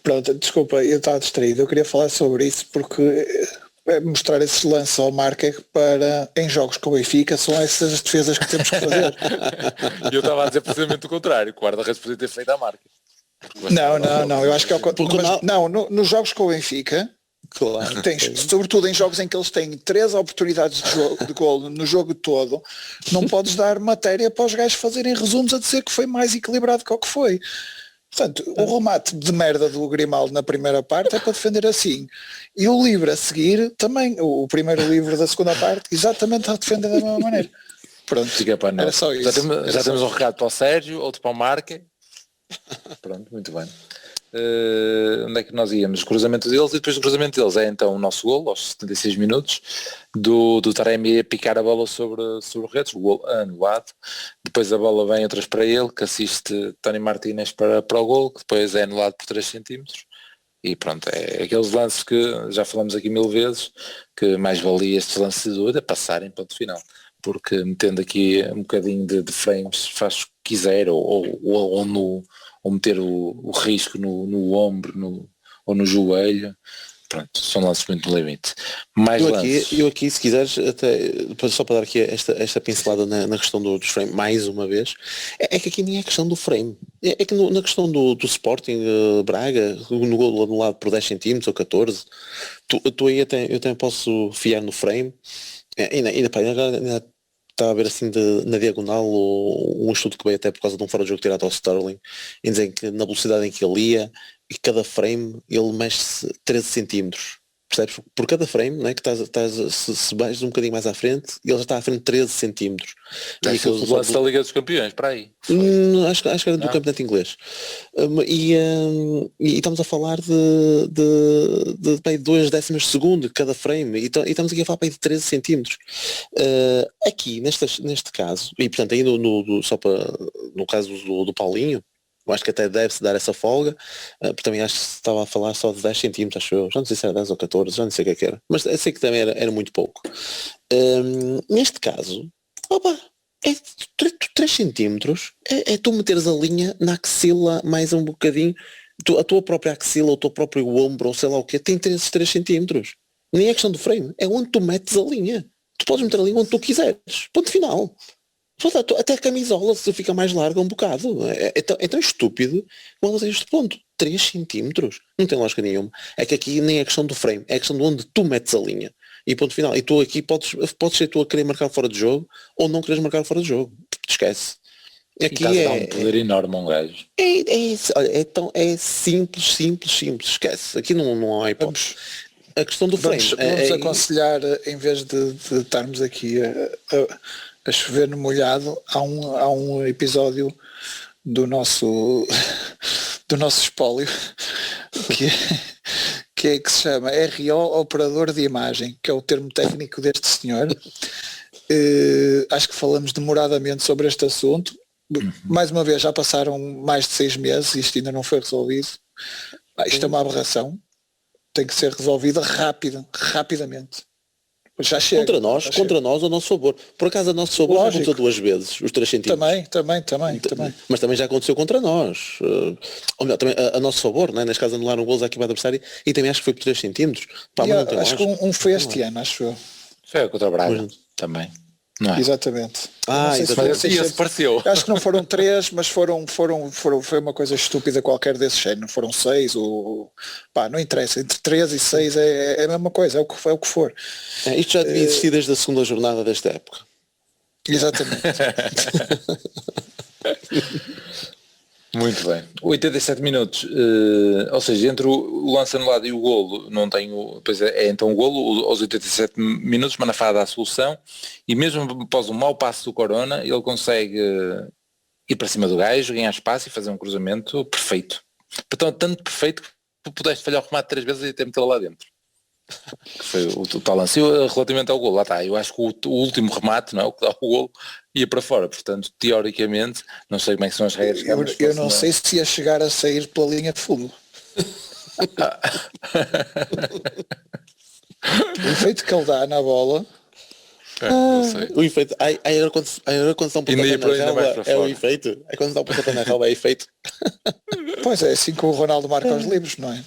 Pronto, desculpa, eu estava distraído. Eu queria falar sobre isso porque mostrar esses lances ao Marca para, em jogos com o Benfica, são essas as defesas que temos que fazer. Eu estava a dizer precisamente o contrário, que o guarda-redes podia ter feito a Marca. Não, eu acho que é o contrário. Nos jogos com o Benfica, claro, sobretudo em jogos em que eles têm 3 oportunidades de golo no jogo todo, não podes dar matéria para os gajos fazerem resumos a dizer que foi mais equilibrado que o que foi. Portanto, o remate de merda do Grimaldo na primeira parte é para defender assim. E o livro a seguir também, o primeiro livro da segunda parte, exatamente a defender da mesma maneira. Pronto, Fica para nós. era só isso. Já temos um recado para o Sérgio, outro para o Marque. Pronto, muito bem. Onde é que nós íamos? O cruzamento deles, e depois do cruzamento deles é então o nosso golo aos 76 minutos do Taremi a picar a bola sobre o redes, o golo anulado. Depois a bola vem outras para ele, que assiste Tony Martínez para o golo, que depois é anulado por 3 centímetros. E pronto, é aqueles lances que já falamos aqui 1000 vezes, que mais valia estes lances de dúvida passarem ponto final, porque metendo aqui um bocadinho de frames faz o que quiser, ou meter o risco no ombro ou no joelho. Pronto, são lances muito no limite. Eu aqui, se quiseres, até só para dar aqui esta pincelada na questão dos frame, mais uma vez, é que aqui nem é questão do frame. É que na questão do Sporting Braga, no golo anulado por 10 centímetros ou 14, tu aí eu também posso fiar no frame. Ainda está a ver assim na diagonal um estudo que veio até por causa de um fora de jogo tirado ao Sterling, em dizer que na velocidade em que ele ia, e cada frame ele mexe 13 centímetros. Percebes? Por cada frame, não é? Que se vais um bocadinho mais à frente, ele já está à frente 13 centímetros. É o lance da Liga dos Campeões, para aí. Acho que era do campeonato inglês. E estamos a falar de 2 décimas de segundo cada frame, e estamos aqui a falar de 13 centímetros. Aqui, neste caso, e portanto aí só para, no caso do Paulinho, eu acho que até deve-se dar essa folga, porque também acho que se estava a falar só de 10 centímetros, acho eu. Já não sei se era 10 ou 14, já não sei o que era. Mas eu sei que também era muito pouco. Neste caso, é 3 centímetros, é tu meteres a linha na axila mais um bocadinho, a tua própria axila, ou o teu próprio ombro, ou sei lá o que, tem 3 centímetros. Nem é questão do frame, é onde tu metes a linha. Tu podes meter a linha onde tu quiseres. Ponto final. Até a camisola se fica mais larga um bocado. É tão estúpido quando a este ponto. 3 centímetros. Não tem lógica nenhuma. É que aqui nem é questão do frame, é questão de onde tu metes a linha. E ponto final. E tu aqui podes ser tu a querer marcar fora de jogo ou não queres marcar fora de jogo. Esquece. Aqui e um poder enorme a um gajo. É simples. Esquece. Aqui não há hipótese. A questão do frame. Vamos aconselhar, em vez de estarmos aqui a chover no molhado, há um episódio do nosso espólio que se chama RO Operador de Imagem, que é o termo técnico deste senhor. Acho que falamos demoradamente sobre este assunto. Mais uma vez, já passaram mais de 6 meses e isto ainda não foi resolvido. Isto é uma aberração, tem que ser resolvida rapidamente. Já chega. Contra nós, a nosso favor. Por acaso, a nosso favor já aconteceu 2 vezes, os 3 centímetros. Também. Mas também já aconteceu contra nós. Ou melhor, também a nosso favor, né? Neste caso anularam golos à equipa do adversário, e também acho que foi por 3 centímetros. Acho que um foi este ano, acho eu. Foi contra o Braga também. Não é? exatamente. Esse pareceu. Acho que não foram 3, mas foi uma coisa estúpida qualquer desse género. Não foram 6 ou não interessa. Entre 3 e 6 é a mesma coisa, é o que for. Isto já devia existir desde a segunda jornada desta época. Exatamente. Muito bem. 87 minutos, ou seja, entre o lance anulado e o golo, não tenho, pois então o golo, aos 87 minutos, Manafá dá a solução, e mesmo após um mau passo do Corona, ele consegue ir para cima do gajo, ganhar espaço e fazer um cruzamento perfeito. Portanto, tanto perfeito que tu pudeste falhar o remate 3 vezes e até metê-lo lá dentro. Que foi o tal lance. Relativamente ao golo, lá está, eu acho que o último remate, não é, o que dá o golo, ia para fora, portanto, teoricamente, não sei como é que são as regras. Eu não sei se ia chegar a sair pela linha de fundo. O efeito que ele dá na bola. Não sei. O efeito. Agora quando estão por na relva é o efeito. É quando estão por na relva é efeito. Pois é, assim que o Ronaldo marca os livros, não é?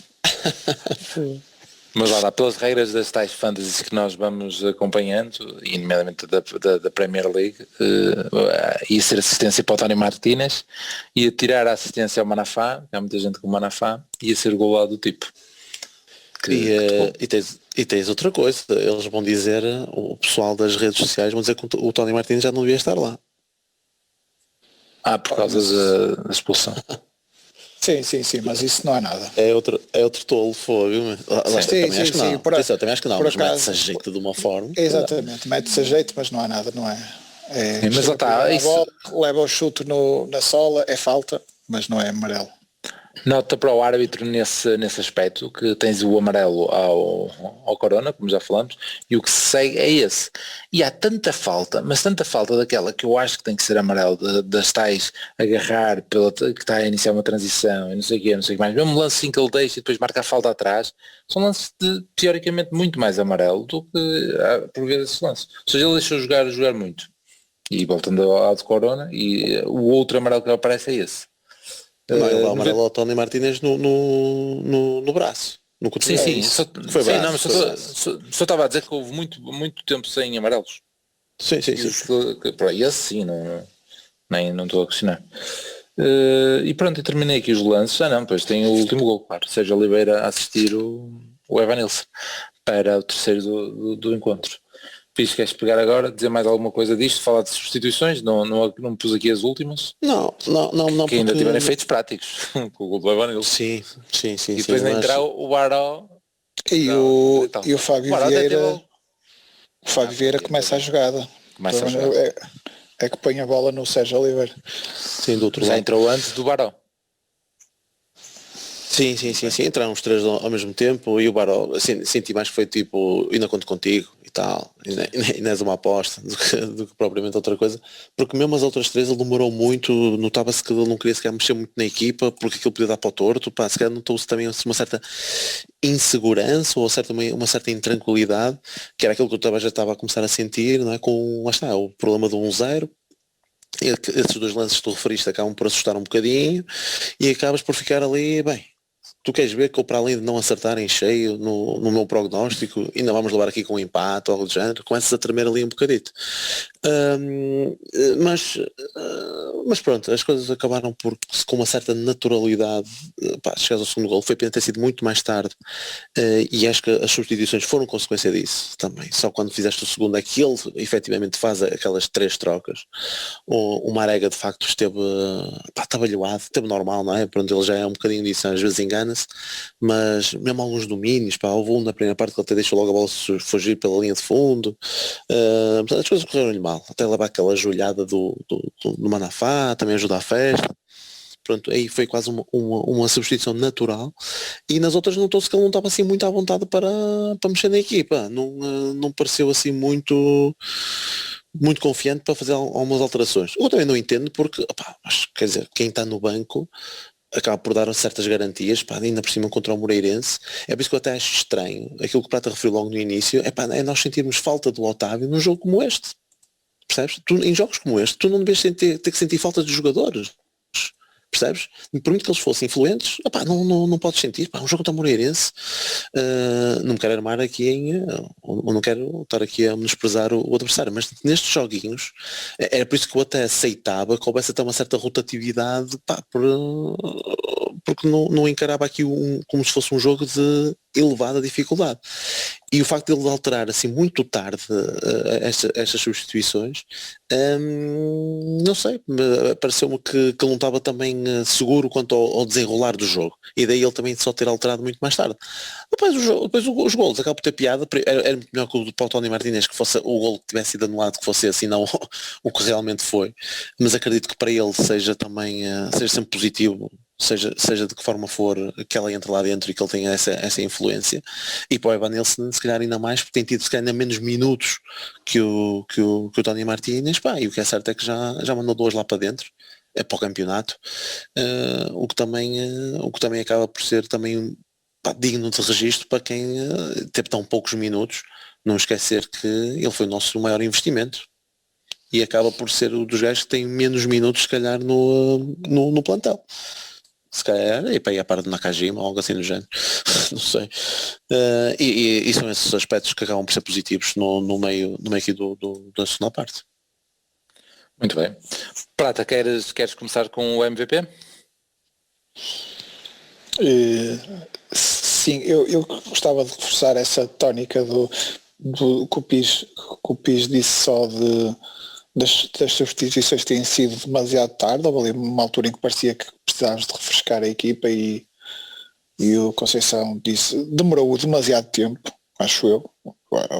Mas lá, pelas regras das tais fantasies que nós vamos acompanhando, e nomeadamente da Premier League, ia ser assistência para o Tony Martínez, ia tirar a assistência ao Manafá, que há muita gente com o Manafá, ia ser gol lá do tipo. E tens outra coisa, eles vão dizer, o pessoal das redes sociais vão dizer que o Tony Martínez já não devia estar lá. Por causa da expulsão. Sim, mas isso não é nada. É outro tolo fogo. Também acho que não. Eu também acho que não, mas mete-se a jeito de uma forma. Exatamente, mete-se a jeito, mas não há nada, não é? Mas lá está, isso... leva o chute na sola, é falta, mas não é amarelo. Nota para o árbitro nesse aspecto, que tens o amarelo ao Corona, como já falamos, e o que se segue é esse. E há tanta falta, mas tanta falta daquela que eu acho que tem que ser amarelo, das tais agarrar, que está a iniciar uma transição, e não sei o que mais. Mesmo um lance assim que ele deixa e depois marca a falta atrás, são lances teoricamente muito mais amarelo do que por vezes esse lance. Ou seja, ele deixou jogar muito. E voltando ao de Corona, e o outro amarelo que aparece é esse. Não, ele dá o amarelo ao Tony Martínez no braço. No cotovelo. Sim, foi braço. Não, mas só estava a dizer que houve muito tempo sem amarelos. Sim. Para esse sim, não estou a questionar. E pronto, eu terminei aqui os lances. Pois tem o último gol, claro. Sérgio Oliveira a assistir o Evanilson para o terceiro do encontro. Fiz, queres pegar agora, dizer mais alguma coisa disto, falar de substituições, não me pus aqui as últimas. Não. Que ainda tiveram efeitos práticos, com o gol do Evanilson. Sim. E depois entrar o Baró. E o Fábio Vieira. O Fábio Vieira começa a jogada. É que põe a bola no Sérgio Oliveira. Sim, do outro já lado. Entrou antes do Baró. Sim, entraram os três ao mesmo tempo e o Baró, senti mais que foi tipo, ainda conto contigo e tal, e não és uma aposta do que propriamente outra coisa, porque mesmo as outras três ele demorou muito, notava-se que ele não queria sequer mexer muito na equipa, porque aquilo podia dar para o torto, se calhar notou-se também uma certa insegurança ou uma certa intranquilidade, que era aquilo que eu já estava a começar a sentir, não é? Lá está, o problema do 1-0, esses dois lances que tu referiste acabam por assustar um bocadinho e acabas por ficar ali, bem, tu queres ver que eu, para além de não acertar em cheio no meu prognóstico, ainda vamos levar aqui com um empate ou algo do género, começas a tremer ali um bocadito. Mas pronto, as coisas acabaram por, com uma certa naturalidade, chegares ao segundo gol. Foi pena ter sido muito mais tarde, e acho que as substituições foram consequência disso também. Só quando fizeste o segundo é que ele efetivamente faz aquelas três trocas. O Marega de facto esteve atabalhoado, esteve normal, não é? Pronto, ele já é um bocadinho disso, às vezes engana-se, mas mesmo alguns domínios, houve um na primeira parte que ele até deixou logo a bola fugir pela linha de fundo. As coisas correram-lhe mal, até levar aquela joelhada do Manafá, também ajuda a festa. Pronto, aí foi quase uma substituição natural, e nas outras notou-se que ele não estava assim muito à vontade para mexer na equipa, não pareceu assim muito confiante para fazer algumas alterações. Eu também não entendo porque, quer dizer, quem está no banco acaba por dar certas garantias, ainda por cima contra o Moreirense. É por isso que eu até acho estranho aquilo que o Prata referiu logo no início, é nós sentirmos falta do Otávio num jogo como este. Percebes? Em jogos como este, tu não deves ter que sentir falta de jogadores. Percebes? Por muito que eles fossem influentes, não podes sentir. Um jogo contra o Moreirense, não me quero armar aqui ou não quero estar aqui a menosprezar o adversário, mas nestes joguinhos era por isso que eu até aceitava que houvesse até uma certa rotatividade, porque não encarava aqui como se fosse um jogo de elevada dificuldade. E o facto de ele alterar assim muito tarde estas substituições, não sei, pareceu-me que ele não estava também seguro quanto ao desenrolar do jogo, e daí ele também só ter alterado muito mais tarde. Depois os golos acabam por ter piada. Era muito melhor que o para o Tony Martínez, que fosse o golo que tivesse sido anulado, que fosse assim, não o que realmente foi, mas acredito que para ele seja também seja sempre positivo, seja de que forma for, que ela entre lá dentro e que ele tenha essa influência. E para o Evanilson se calhar ainda mais, porque tem tido se calhar ainda menos minutos que o Tony Martínez, e o que é certo é que já mandou duas lá para dentro, para o campeonato, o que também acaba por ser também digno de registro para quem teve tão poucos minutos. Não esquecer que ele foi o nosso maior investimento e acaba por ser um dos gajos que tem menos minutos se calhar no plantel. Se calhar e para ir à parte de Nakajima ou algo assim do género. Não sei. E são esses aspectos que acabam por ser positivos no meio aqui da segunda parte. Muito bem. Prata, queres começar com o MVP? Sim, eu gostava de reforçar essa tónica do que o Pires disse só das substituições têm sido demasiado tarde. Houve ali uma altura em que parecia que precisávamos de refrescar a equipa e o Conceição disse, demorou demasiado tempo, acho eu.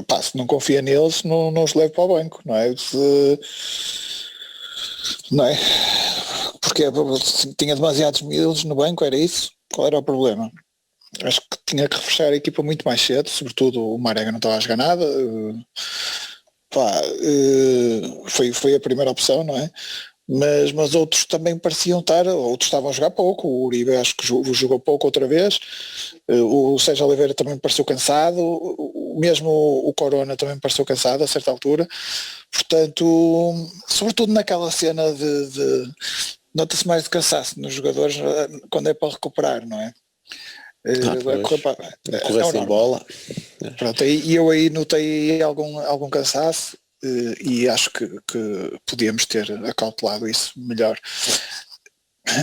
Pá, se não confia neles, não os leve para o banco, não é? Não é? Porque tinha demasiados miúdos no banco, era isso? Qual era o problema? Acho que tinha que refrescar a equipa muito mais cedo, sobretudo o Marega não estava a jogar nada. Foi a primeira opção, não é? Mas outros também pareciam estar, outros estavam a jogar pouco, o Uribe acho que jogou pouco outra vez, o Sérgio Oliveira também pareceu cansado, mesmo o Corona também pareceu cansado a certa altura, portanto, sobretudo naquela cena de nota-se mais de cansaço nos jogadores quando é para recuperar, não é? Correr sem bola. Pronto, e eu aí notei algum cansaço e acho que podíamos ter acautelado isso melhor.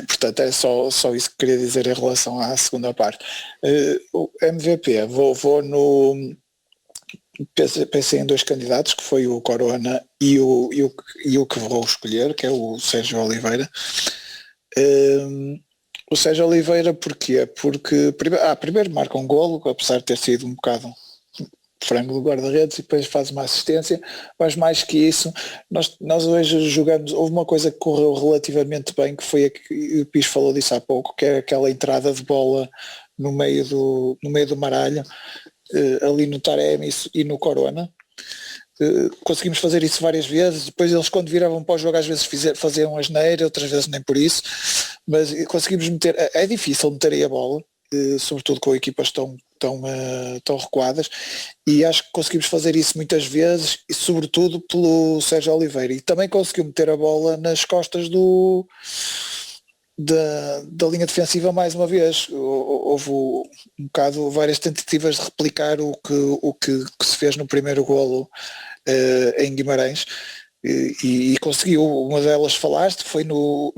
Portanto, é só isso que queria dizer em relação à segunda parte. O MVP, vou no... Pensei em 2 candidatos, que foi o Corona e o que vou escolher, que é o Sérgio Oliveira. O Sérgio Oliveira porquê? Porque primeiro marca um golo, apesar de ter sido um bocado frango do guarda-redes, e depois faz uma assistência, mas mais que isso, nós hoje jogamos, houve uma coisa que correu relativamente bem, que foi o Pires falou disso há pouco, que é aquela entrada de bola no meio do maralho, ali no Taremi e no Corona. Conseguimos fazer isso várias vezes, depois eles quando viravam para o jogo às vezes faziam asneira, outras vezes nem por isso, mas conseguimos meter, é difícil meter aí a bola, sobretudo com equipas tão recuadas, e acho que conseguimos fazer isso muitas vezes, e sobretudo pelo Sérgio Oliveira, e também conseguiu meter a bola nas costas da linha defensiva mais uma vez. Houve um bocado várias tentativas de replicar o que se fez no primeiro golo em Guimarães, e conseguiu. Uma delas falaste, foi no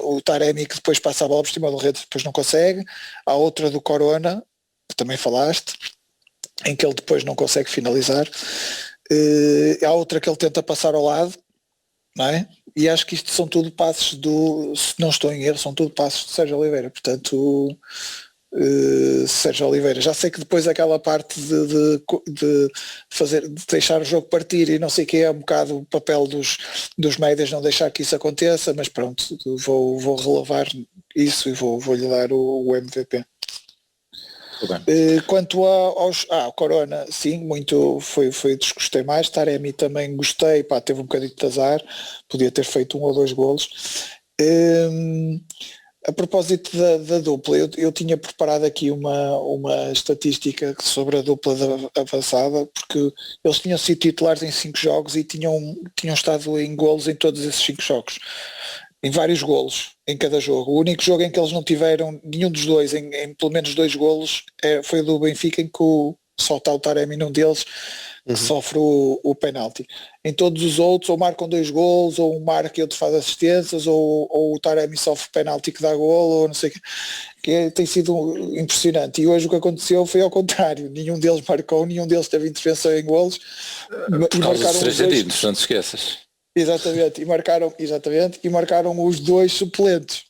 o Taremi, que depois passa a bola por cima do rede, depois não consegue. Há outra do Corona, que também falaste, em que ele depois não consegue finalizar. Há outra que ele tenta passar ao lado, não é? E acho que isto são tudo passos se não estou em erro, são tudo passos de Sérgio Oliveira. Portanto, Sérgio Oliveira, já sei que depois aquela parte de deixar o jogo partir e não sei o que é um bocado o papel dos médias, não deixar que isso aconteça, mas pronto, vou relevar isso e vou-lhe dar o MVP. Quanto ao Corona, sim, muito foi desgostei mais. Taremi também gostei, teve um bocadinho de azar, podia ter feito 1 ou 2 golos. A propósito da dupla, eu tinha preparado aqui uma estatística sobre a dupla avançada, porque eles tinham sido titulares em 5 jogos e tinham estado em golos em todos esses 5 jogos, em vários golos em cada jogo. O único jogo em que eles não tiveram nenhum dos dois em pelo menos 2 golos foi o do Benfica, em que só está o Taremi num deles que sofre o penalti. Em todos os outros ou marcam 2 golos, ou um marca e outro faz assistências, ou o Taremi sofre penalti que dá golo, ou não sei o que tem sido impressionante. E hoje o que aconteceu foi ao contrário, nenhum deles marcou, nenhum deles teve intervenção em golos, por causa dos 3 sentidos, não te esqueças. Exatamente, e marcaram os 2 suplentes.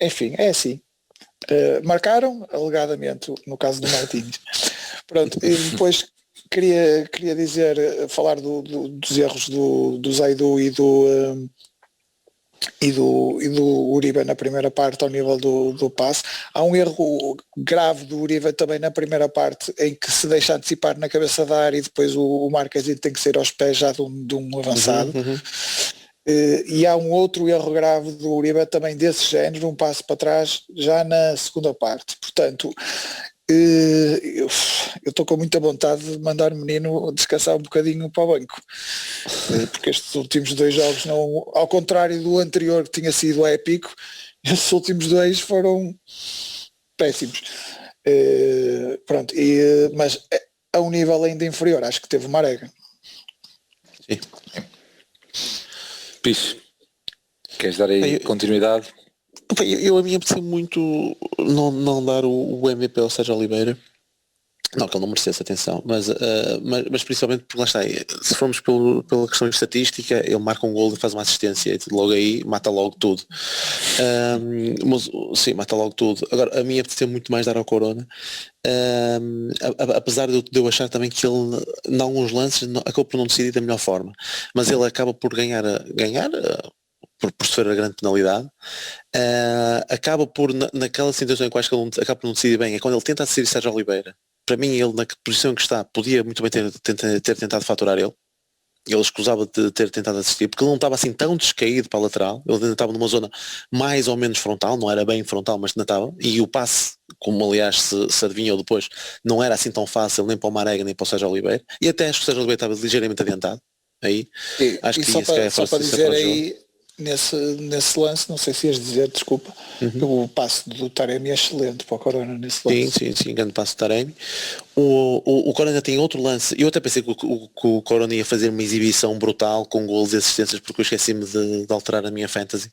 Enfim, é assim. Marcaram, alegadamente, no caso do Martins. Pronto, e depois queria falar dos erros do Zaidu e do Uribe na primeira parte ao nível do passe. Há um erro grave do Uribe também na primeira parte, em que se deixa antecipar na cabeça da área e depois o Marquezine tem que ser aos pés já de um avançado. E há um outro erro grave do Uribe também desse género, um passo para trás já na segunda parte. Portanto, eu estou com muita vontade de mandar o menino descansar um bocadinho para o banco, porque estes últimos 2 jogos, não, ao contrário do anterior que tinha sido épico, estes últimos 2 foram péssimos. Pronto, mas a um nível ainda inferior, acho que teve o Marega. Sim. Pires, queres dar aí continuidade? Eu a mim apetece muito não dar o MVP ao Sérgio Oliveira, Não, que ele não merecesse atenção, mas principalmente porque lá está, se formos pela questão de estatística, ele marca um gol e faz uma assistência e logo aí mata logo tudo. Mas, sim, mata logo tudo. Agora, a mim apetece muito mais dar ao Corona, apesar de eu achar também que ele, em alguns lances, acabou por não decidir da melhor forma, mas ele acaba por ganhar por sofrer a grande penalidade, acaba por, naquela situação em que eu acho que ele acaba por não decidir bem, é quando ele tenta decidir Sérgio Oliveira. Para mim, ele na posição em que está, podia muito bem ter tentado faturar ele. Ele escusava de ter tentado assistir, porque ele não estava assim tão descaído para a lateral, ele ainda estava numa zona mais ou menos frontal, não era bem frontal, mas ainda estava, e o passe, como aliás se adivinhou depois, não era assim tão fácil nem para o Marega nem para o Sérgio Oliveira, e até acho que o Sérgio Oliveira estava ligeiramente adiantado, aí, acho que só isso é só para dizer aí, nesse lance, não sei se ias dizer, desculpa, o passe do Taremi é excelente para o Corona nesse lance. Sim, grande passo de Taremi. O Corona tem outro lance, eu até pensei que o Corona ia fazer uma exibição brutal com golos e assistências, porque eu esqueci-me de alterar a minha fantasy,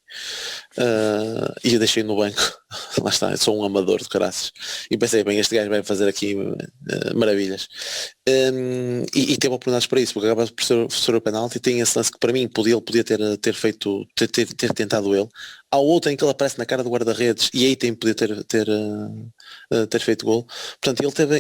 e eu deixei no banco. Lá está, eu sou um amador de caraças, e pensei, bem, este gajo vai fazer aqui maravilhas, e teve oportunidades para isso, porque acaba por ser o penalti, e tem esse lance que para mim ele podia ter feito, ter tentado ele. Há outro em que ele aparece na cara do guarda-redes e aí tem poder ter feito gol. Portanto, ele teve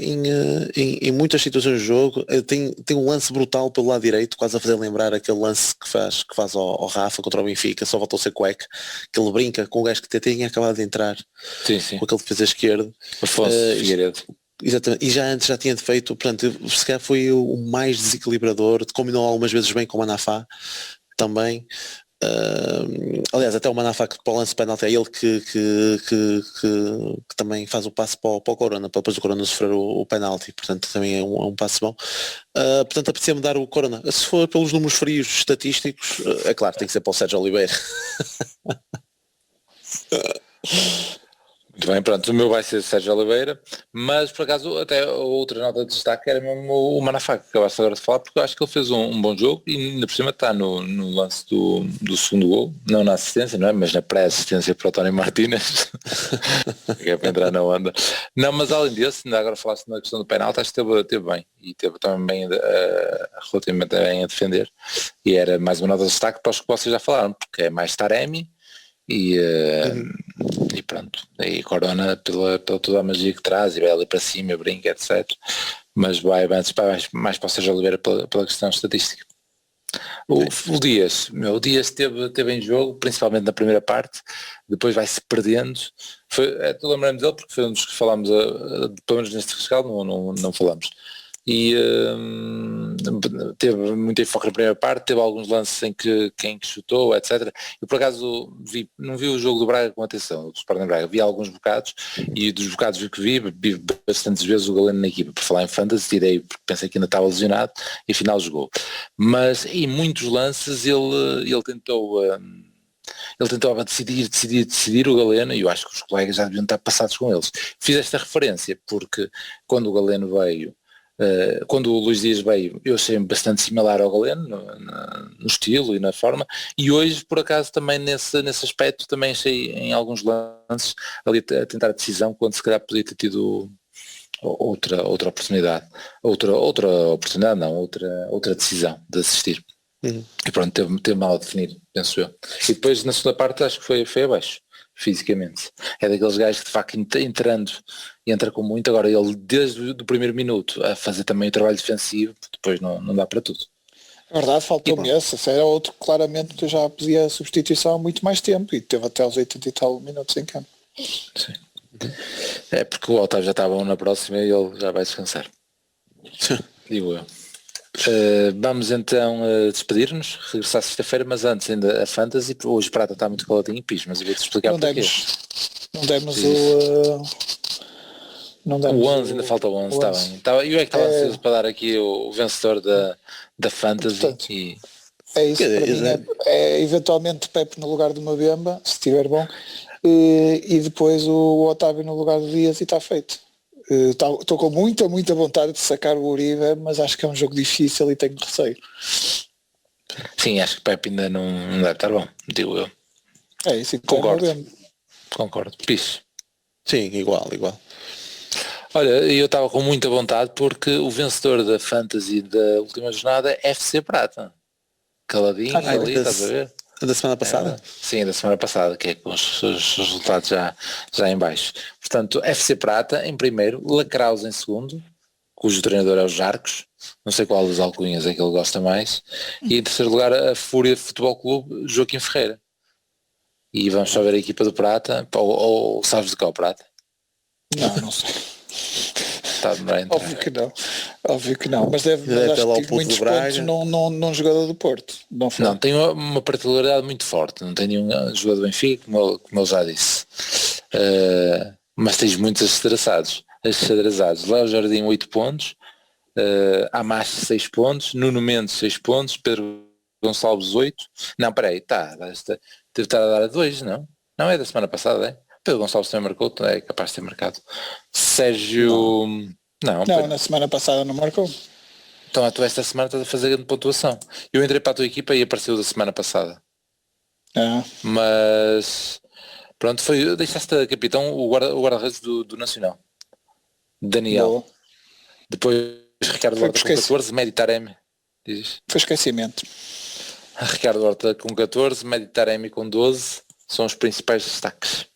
em muitas situações do jogo, tem um lance brutal pelo lado direito, quase a fazer lembrar aquele lance que faz ao Rafa contra o Benfica, só voltou a ser cueca, que ele brinca com o gajo que tinha acabado de entrar, Sim. com aquele defesa esquerdo. Afonso Figueiredo. Exatamente, e já antes já tinha feito, portanto, se calhar foi o mais desequilibrador, combinou algumas vezes bem com o Manafá também. Aliás, até o Manafá que para o lance penalti é ele que também faz o passe para o Corona, para depois o Corona sofrer o penalti, portanto também é um passe bom. Portanto, apetecia-me dar o Corona. Se for pelos números frios estatísticos, é claro, tem que ser para o Sérgio Oliveira. Muito bem, pronto, o meu vai ser Sérgio Oliveira, mas por acaso até a outra nota de destaque era mesmo o Manafá, que acabaste agora de falar, porque eu acho que ele fez um bom jogo e ainda por cima está no lance do segundo gol, não na assistência, não é? Mas na pré-assistência para o Tony Martínez, que é para entrar na onda. Não, mas além disso, ainda agora falaste na questão do penalti, acho que esteve bem, e teve também bem, relativamente bem a defender, e era mais uma nota de destaque para os que vocês já falaram, porque é mais Taremi, e pronto, e Corona pela toda a magia que traz, e vai ali para cima, brinca, etc. Mas vai mais para o Sérgio Oliveira pela questão estatística. O Dias teve em jogo, principalmente na primeira parte, depois vai-se perdendo. Tu lembramos dele porque foi um dos que falámos, pelo menos neste rescaldo não falamos. E teve muito enfoque na primeira parte, teve alguns lances em que quem chutou, etc. Eu por acaso não vi o jogo do Braga com atenção, do Sporting Braga, vi alguns bocados, e dos bocados que vi bastantes vezes o Galeno na equipa. Por falar em fantasy, tirei porque pensei que ainda estava lesionado e afinal jogou. Mas em muitos lances ele tentava decidir o Galeno, e eu acho que os colegas já deviam estar passados com eles. Fiz esta referência porque quando o Galeno veio, quando o Luís Dias veio, eu achei bastante similar ao Galeno no estilo e na forma, e hoje por acaso também nesse aspecto também achei em alguns lances ali a tentar a decisão, quando se calhar podia ter tido outra oportunidade, outra decisão de assistir. E pronto, teve mal a definir, penso eu. E depois na segunda parte acho que foi abaixo, fisicamente. É daqueles gajos que de facto entra com muito. Agora ele desde o primeiro minuto a fazer também o trabalho defensivo, depois não dá para tudo. É verdade, faltou-me esse era outro claramente que eu já pedia a substituição há muito mais tempo, e teve até aos 80 e tal minutos em campo. Sim. É porque o Otávio já está bom na próxima e ele já vai descansar. Digo eu. Vamos então despedir-nos, regressar sexta-feira, mas antes ainda a Fantasy. Hoje o Prata está muito caladinho e pis, mas eu vou-te explicar porquê. Não demos o 11, ainda falta o 11, está bem. Eu é que estava ansioso para dar aqui o vencedor da Fantasy. Portanto, e... É isso, para mim é eventualmente Pepe no lugar do Mbemba, se estiver bom, e depois o Otávio no lugar do Dias, e está feito. Estou com muita vontade de sacar o Uribe, mas acho que é um jogo difícil e tenho receio. Sim, acho que Pepe ainda não deve estar bom, digo eu. É isso, concordo. Piso. Sim, igual. Olha, eu estava com muita vontade porque o vencedor da Fantasy da última jornada é FC Prata. Caladinho ali, estás a ver? Da semana passada? Sim, da semana passada, que é com os resultados já em baixo. Portanto, FC Prata em primeiro, Lacraus em segundo, cujo treinador é o Jarcos, não sei qual dos alcunhas é que ele gosta mais, e em terceiro lugar a Fúria Futebol Clube, Joaquim Ferreira. E vamos só ver a equipa do Prata, ou sabes de qual o Prata? Não sei. Está a demorar a entrar. Óbvio que não, mas acho que tive muitos pontos num jogador do Porto. Não, tem uma particularidade muito forte, não tem nenhum jogador do Benfica, como ele já disse. Mas tens muitos achadrazados. Léo Jardim 8 pontos, Amache 6 pontos, Nuno Mendes 6 pontos, Pedro Gonçalves 8. Não, peraí, deve estar a dar a 2, não? Não é da semana passada, é? Pedro Gonçalves também marcou, é capaz de ter marcado. Sérgio... Não, na semana passada não marcou. Então tu esta semana estás a fazer grande pontuação. Eu entrei para a tua equipa e apareceu da semana passada. Mas pronto, deixaste a capitão o guarda-redes do Nacional. Daniel. Boa. Depois Ricardo Horta com 14, Meditaremi. Foi esquecimento. Ricardo Horta com 14, Meditaremi com 12, são os principais destaques.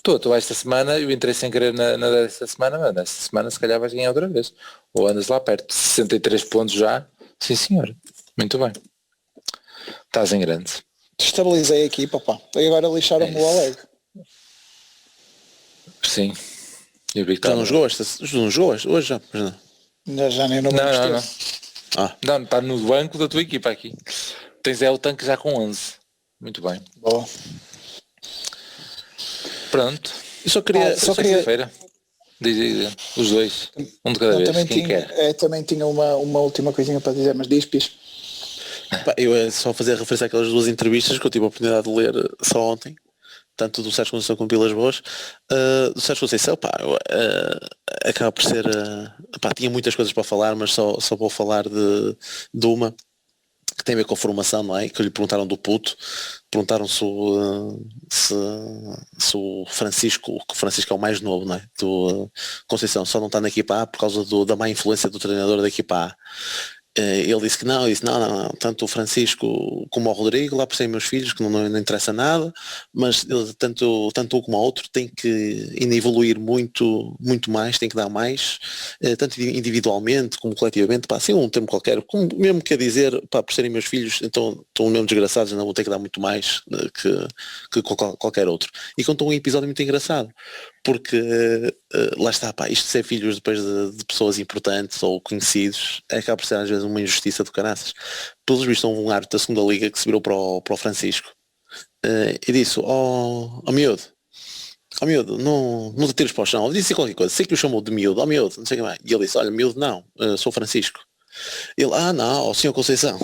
Tu esta semana, eu entrei sem querer na desta semana, mas nesta semana se calhar vais ganhar outra vez. Ou andas lá perto, 63 pontos já. Sim senhor, muito bem. Estás em grande. Estabilizei a equipa, pá. E agora lixaram-me o Alegre. Sim. Eu vi que não jogou hoje já? Já nem no banco não, está no banco da tua equipa aqui. Tens o tanque já com 11. Muito bem. Boa. Pronto. Eu só queria... Sexta-feira. Diz, os dois. Um de cada vez. Também tinha uma última coisinha para dizer, mas diz, Pis. Eu só fazer referência àquelas duas entrevistas que eu tive a oportunidade de ler só ontem, tanto do Sérgio Conceição como Vilas Boas. Do Sérgio Conceição, acaba por ser... tinha muitas coisas para falar, mas só vou falar de uma que tem a ver com a formação, não é? Que lhe perguntaram do puto, perguntaram se o Francisco, que o Francisco é o mais novo, não é? Do Conceição, só não está na equipa A por causa da má influência do treinador da equipa A. Ele disse que não, tanto o Francisco como o Rodrigo, lá por serem meus filhos, que não interessa nada, mas tanto um como o outro tem que evoluir muito mais, tem que dar mais, tanto individualmente como coletivamente, assim um termo qualquer, como mesmo quer dizer, por serem meus filhos, então estão mesmo desgraçados, não vão ter que dar muito mais que qualquer outro. E contou um episódio muito engraçado, porque lá está, isto de ser filhos depois de pessoas importantes ou conhecidos, acaba por ser às vezes uma injustiça do caraças. Pelos vistos, um árbitro da segunda liga que se virou para o Francisco e disse, miúdo, não te tires para o chão. Eu disse qualquer coisa, sei que o chamou de miúdo, miúdo, não sei o que mais. E ele disse, olha, miúdo não, sou Francisco. Ele, não, senhor Conceição.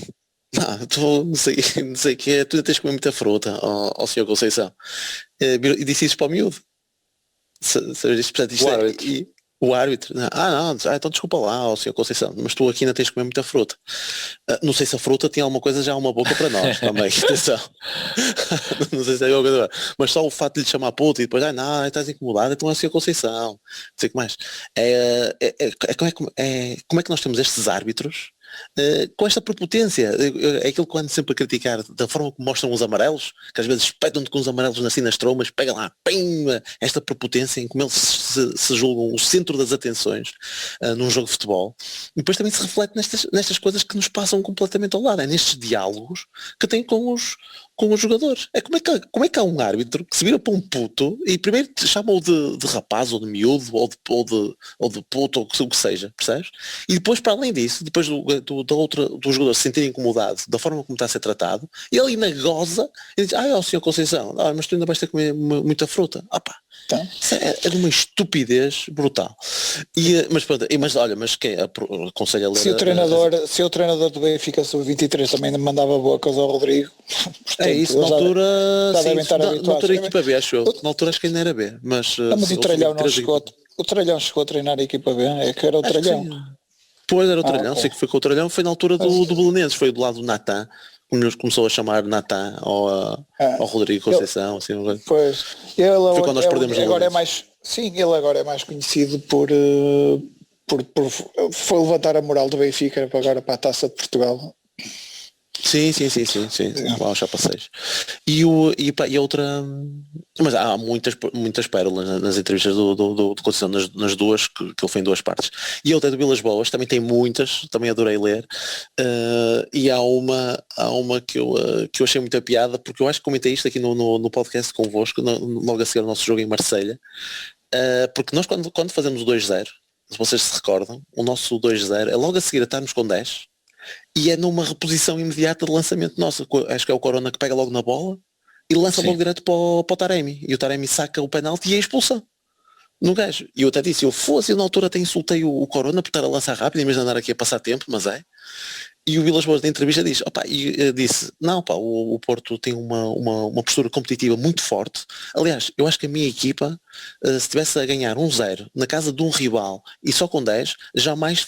Não sei o que é, tu ainda tens que comer muita fruta, senhor Conceição. E disse isso para o miúdo. O árbitro, então desculpa lá, senhor Conceição, mas tu aqui ainda tens que comer muita fruta. Não sei se a fruta tinha alguma coisa já uma boca para nós também, atenção. Não sei se é alguma coisa, mas só o fato de lhe chamar puto e depois, estás incomodado, então é o senhor Conceição. Não sei o que mais. Como é que nós temos estes árbitros com esta prepotência? É aquilo que eu ando sempre a criticar, da forma como mostram os amarelos, que às vezes espetam-te com os amarelos assim nas tromas, pega lá, pim, esta prepotência em como eles se julgam o centro das atenções num jogo de futebol, e depois também se reflete nestas coisas que nos passam completamente ao lado, nestes diálogos que têm com os jogadores. Como é que há um árbitro que se vira para um puto e primeiro te chama-o de rapaz ou de miúdo ou de puto ou o que seja, percebes? E depois, para além disso, depois do jogador se sentir incomodado da forma como está a ser tratado, ele ainda goza e diz, senhor Conceição, mas tu ainda vais ter que comer muita fruta. Isso é de uma estupidez brutal. Mas quem aconselha a ler... Se o treinador do Benfica sub-23 também mandava bocas ao Rodrigo, portanto, isso, na altura na altura equipa B, acho eu. Na altura acho que ainda era B, mas o Tralhão não chegou. O Tralhão chegou a treinar a equipa B, é que era o Tralhão. Pois era o Tralhão, sei que foi com o Tralhão, foi na altura do Belenenses, foi do lado do Natan, começou a chamar Natan ao Rodrigo Conceição, assim, pois, foi quando nós perdemos agora é mais, sim, ele agora é mais conhecido por foi levantar a moral do Benfica agora para a Taça de Portugal. Sim. Uau, já passei. E outra. Mas há muitas pérolas nas entrevistas do Conceição, nas duas, que ele foi em duas partes. E outra do Vilas Boas, também tem muitas, também adorei ler. E há uma que eu achei muita piada, porque eu acho que comentei isto aqui no podcast convosco, logo a seguir ao nosso jogo em Marselha. Porque nós quando fazemos o 2-0, se vocês se recordam, o nosso 2-0 é logo a seguir a estarmos com 10. E é numa reposição imediata de lançamento nosso. Acho que é o Corona que pega logo na bola e lança logo direto para o Taremi. E o Taremi saca o penalti e é expulsão no gajo. E eu até disse, eu na altura até insultei o Corona por estar a lançar rápido, em vez de andar aqui a passar tempo, mas é. E o Vilas Boas na entrevista disse, não pá, o Porto tem uma postura competitiva muito forte. Aliás, eu acho que a minha equipa, se estivesse a ganhar 1-0 na casa de um rival e só com 10, jamais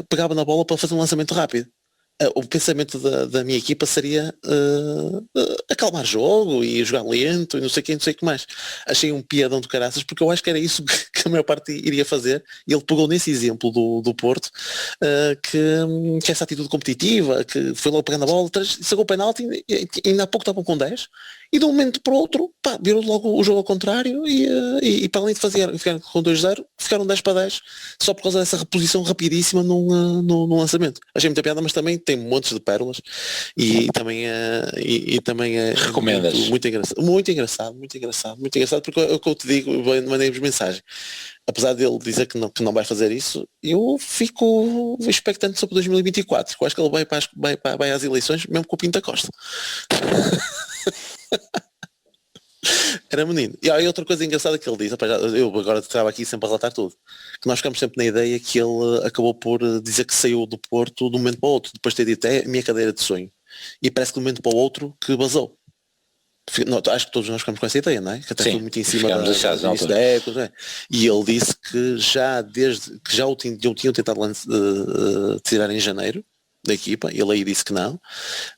pegava na bola para fazer um lançamento rápido. O pensamento da minha equipa seria acalmar jogo e jogar lento e não sei o que mais. Achei um piadão do caraças, porque eu acho que era isso que a maior parte iria fazer, e ele pegou nesse exemplo do Porto, que essa atitude competitiva, que foi logo pegando a bola, sacou o penalti, e ainda há pouco estavam com 10, e de um momento para o outro, pá, virou logo o jogo ao contrário, e para além de ficar com 2-0, ficaram 10-10, só por causa dessa reposição rapidíssima no lançamento. Achei muita piada, mas também tem montes de pérolas, e também é Recomendas? muito engraçado, porque é o que eu te digo, mandei-vos mensagem. Apesar dele dizer que não vai fazer isso, eu fico expectante sobre 2024, eu acho que ele vai às eleições mesmo com o Pinto da Costa. Era menino. E aí outra coisa engraçada que ele diz, eu agora estava aqui sempre a relatar tudo, que nós ficamos sempre na ideia que ele acabou por dizer que saiu do Porto de um momento para o outro, depois de ter dito, é a minha cadeira de sonho, e parece que de um momento para o outro que basou. Não, acho que todos nós ficamos com essa ideia, não é? Que até foi muito em cima da época, e ele disse que já o tinham tentado tirar em janeiro da equipa, ele aí disse que não,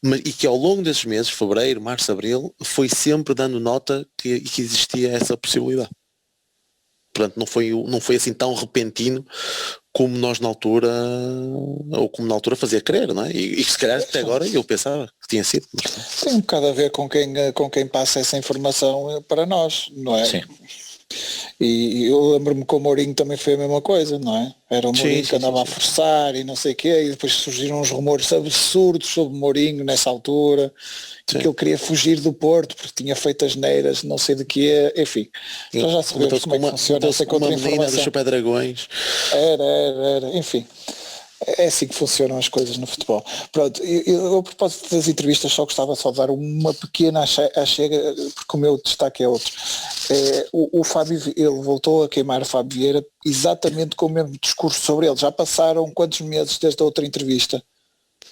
e que ao longo desses meses, fevereiro, março, abril, foi sempre dando nota que existia essa possibilidade. Portanto, não foi assim tão repentino como nós na altura, ou como na altura fazia crer, não é? E se calhar até agora eu pensava que tinha sido. Tem um bocado a ver com quem passa essa informação para nós, não é? Sim. E eu lembro-me que o Mourinho também foi a mesma coisa, não é? Era o Mourinho que andava a forçar e não sei o quê, e depois surgiram uns rumores absurdos sobre o Mourinho nessa altura, que ele queria fugir do Porto porque tinha feito as neiras, não sei de quê, enfim. Então já sabemos como é que funciona essa contra-informação. Super Dragões. Era, enfim. É assim que funcionam as coisas no futebol. Pronto, eu a propósito das entrevistas só gostava de dar uma pequena achega, porque o meu destaque é outro. O Fábio, ele voltou a queimar o Fábio Vieira exatamente com o mesmo discurso sobre ele. Já passaram quantos meses desde a outra entrevista?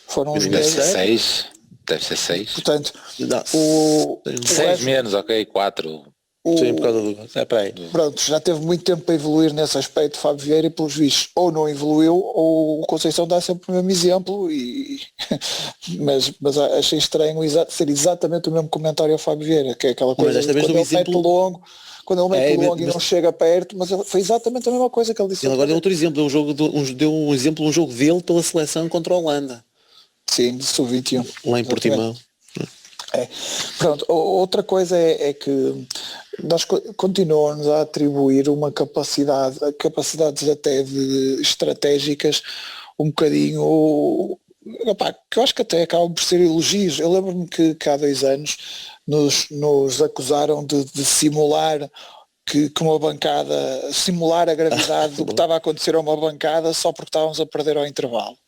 Foram uns meses? Deve ser 6. Portanto, 6 menos, ok, 4. Sim, por causa do... É para aí. Pronto, já teve muito tempo para evoluir nesse aspecto, Fábio Vieira, e pelos vistos ou não evoluiu ou o Conceição dá sempre o mesmo exemplo, mas achei estranho ser exatamente o mesmo comentário ao Fábio Vieira, que é aquela coisa quando ele mete longo, e não chega perto, mas foi exatamente a mesma coisa que ele disse. Ele agora deu outro exemplo, deu um exemplo, um jogo dele pela seleção contra a Holanda. Sim, de sub-21. Lá em Portimão. Pronto, outra coisa é que nós continuamos a atribuir uma capacidades até de estratégicas um bocadinho, que eu acho que até acabam por ser elogios. Eu lembro-me que há 2 anos nos acusaram de simular que uma bancada, simular a gravidade do que estava a acontecer a uma bancada só porque estávamos a perder ao intervalo.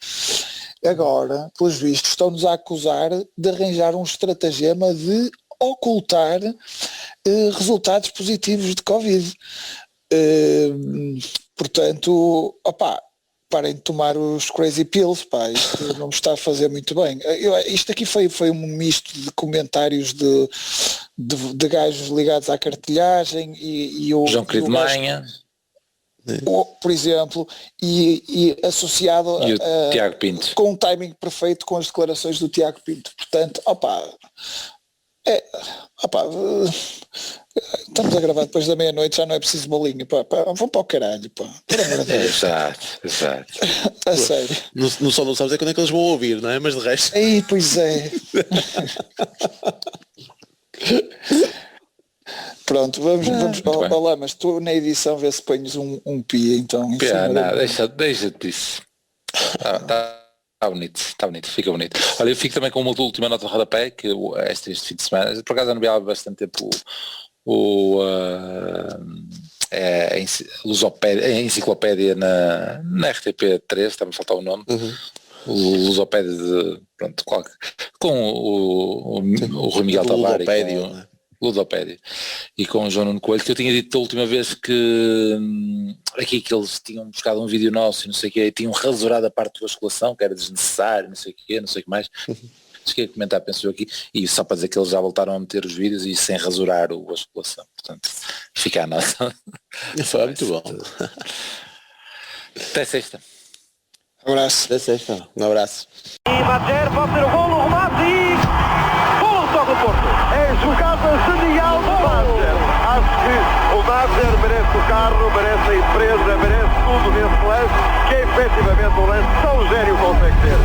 Agora, pelos vistos, estão-nos a acusar de arranjar um estratagema de ocultar resultados positivos de Covid. Portanto, parem de tomar os crazy pills, isto não me está a fazer muito bem. Isto aqui foi um misto de comentários de gajos ligados à cartilhagem e o... João Querido Manha. por exemplo, e associado E o Tiago Pinto. com um timing perfeito com as declarações do Tiago Pinto. Portanto, estamos a gravar depois da meia-noite, já não é preciso bolinho, vão para o caralho, pá. Por amor de Deus. Exato. A sério. Não sabes quando é que eles vão ouvir, não é? Mas de resto. Aí, pois é. Pronto, vamos olá, mas tu na edição vê se pões um pi, então. Deixa disso. Está bonito, fica bonito. Olha, eu fico também com uma última nota de rodapé, que este fim de semana, por acaso anunciava bastante tempo a enciclopédia na RTP3, estava a faltar o nome, o Lusopédia com o Rui Miguel Tavares, Ludopédia, e com o João Nuno Coelho, que eu tinha dito da última vez que eles tinham buscado um vídeo nosso e não sei o que, e tinham rasurado a parte da vasculação, que era desnecessário, não sei o que mais. Cheguei a comentar, penso eu aqui, e só para dizer que eles já voltaram a meter os vídeos e sem rasurar a vasculação, portanto, fica a nota. Foi muito bom. Até sexta. Abraço. Até sexta. Um abraço. E Madjer pode ser o golo, o remate e... golo só do Porto. É jogada genial do Madjer. Acho que o Madjer merece o carro, merece a empresa, merece tudo nesse lance, que é efetivamente um lance tão gênio consegue ter.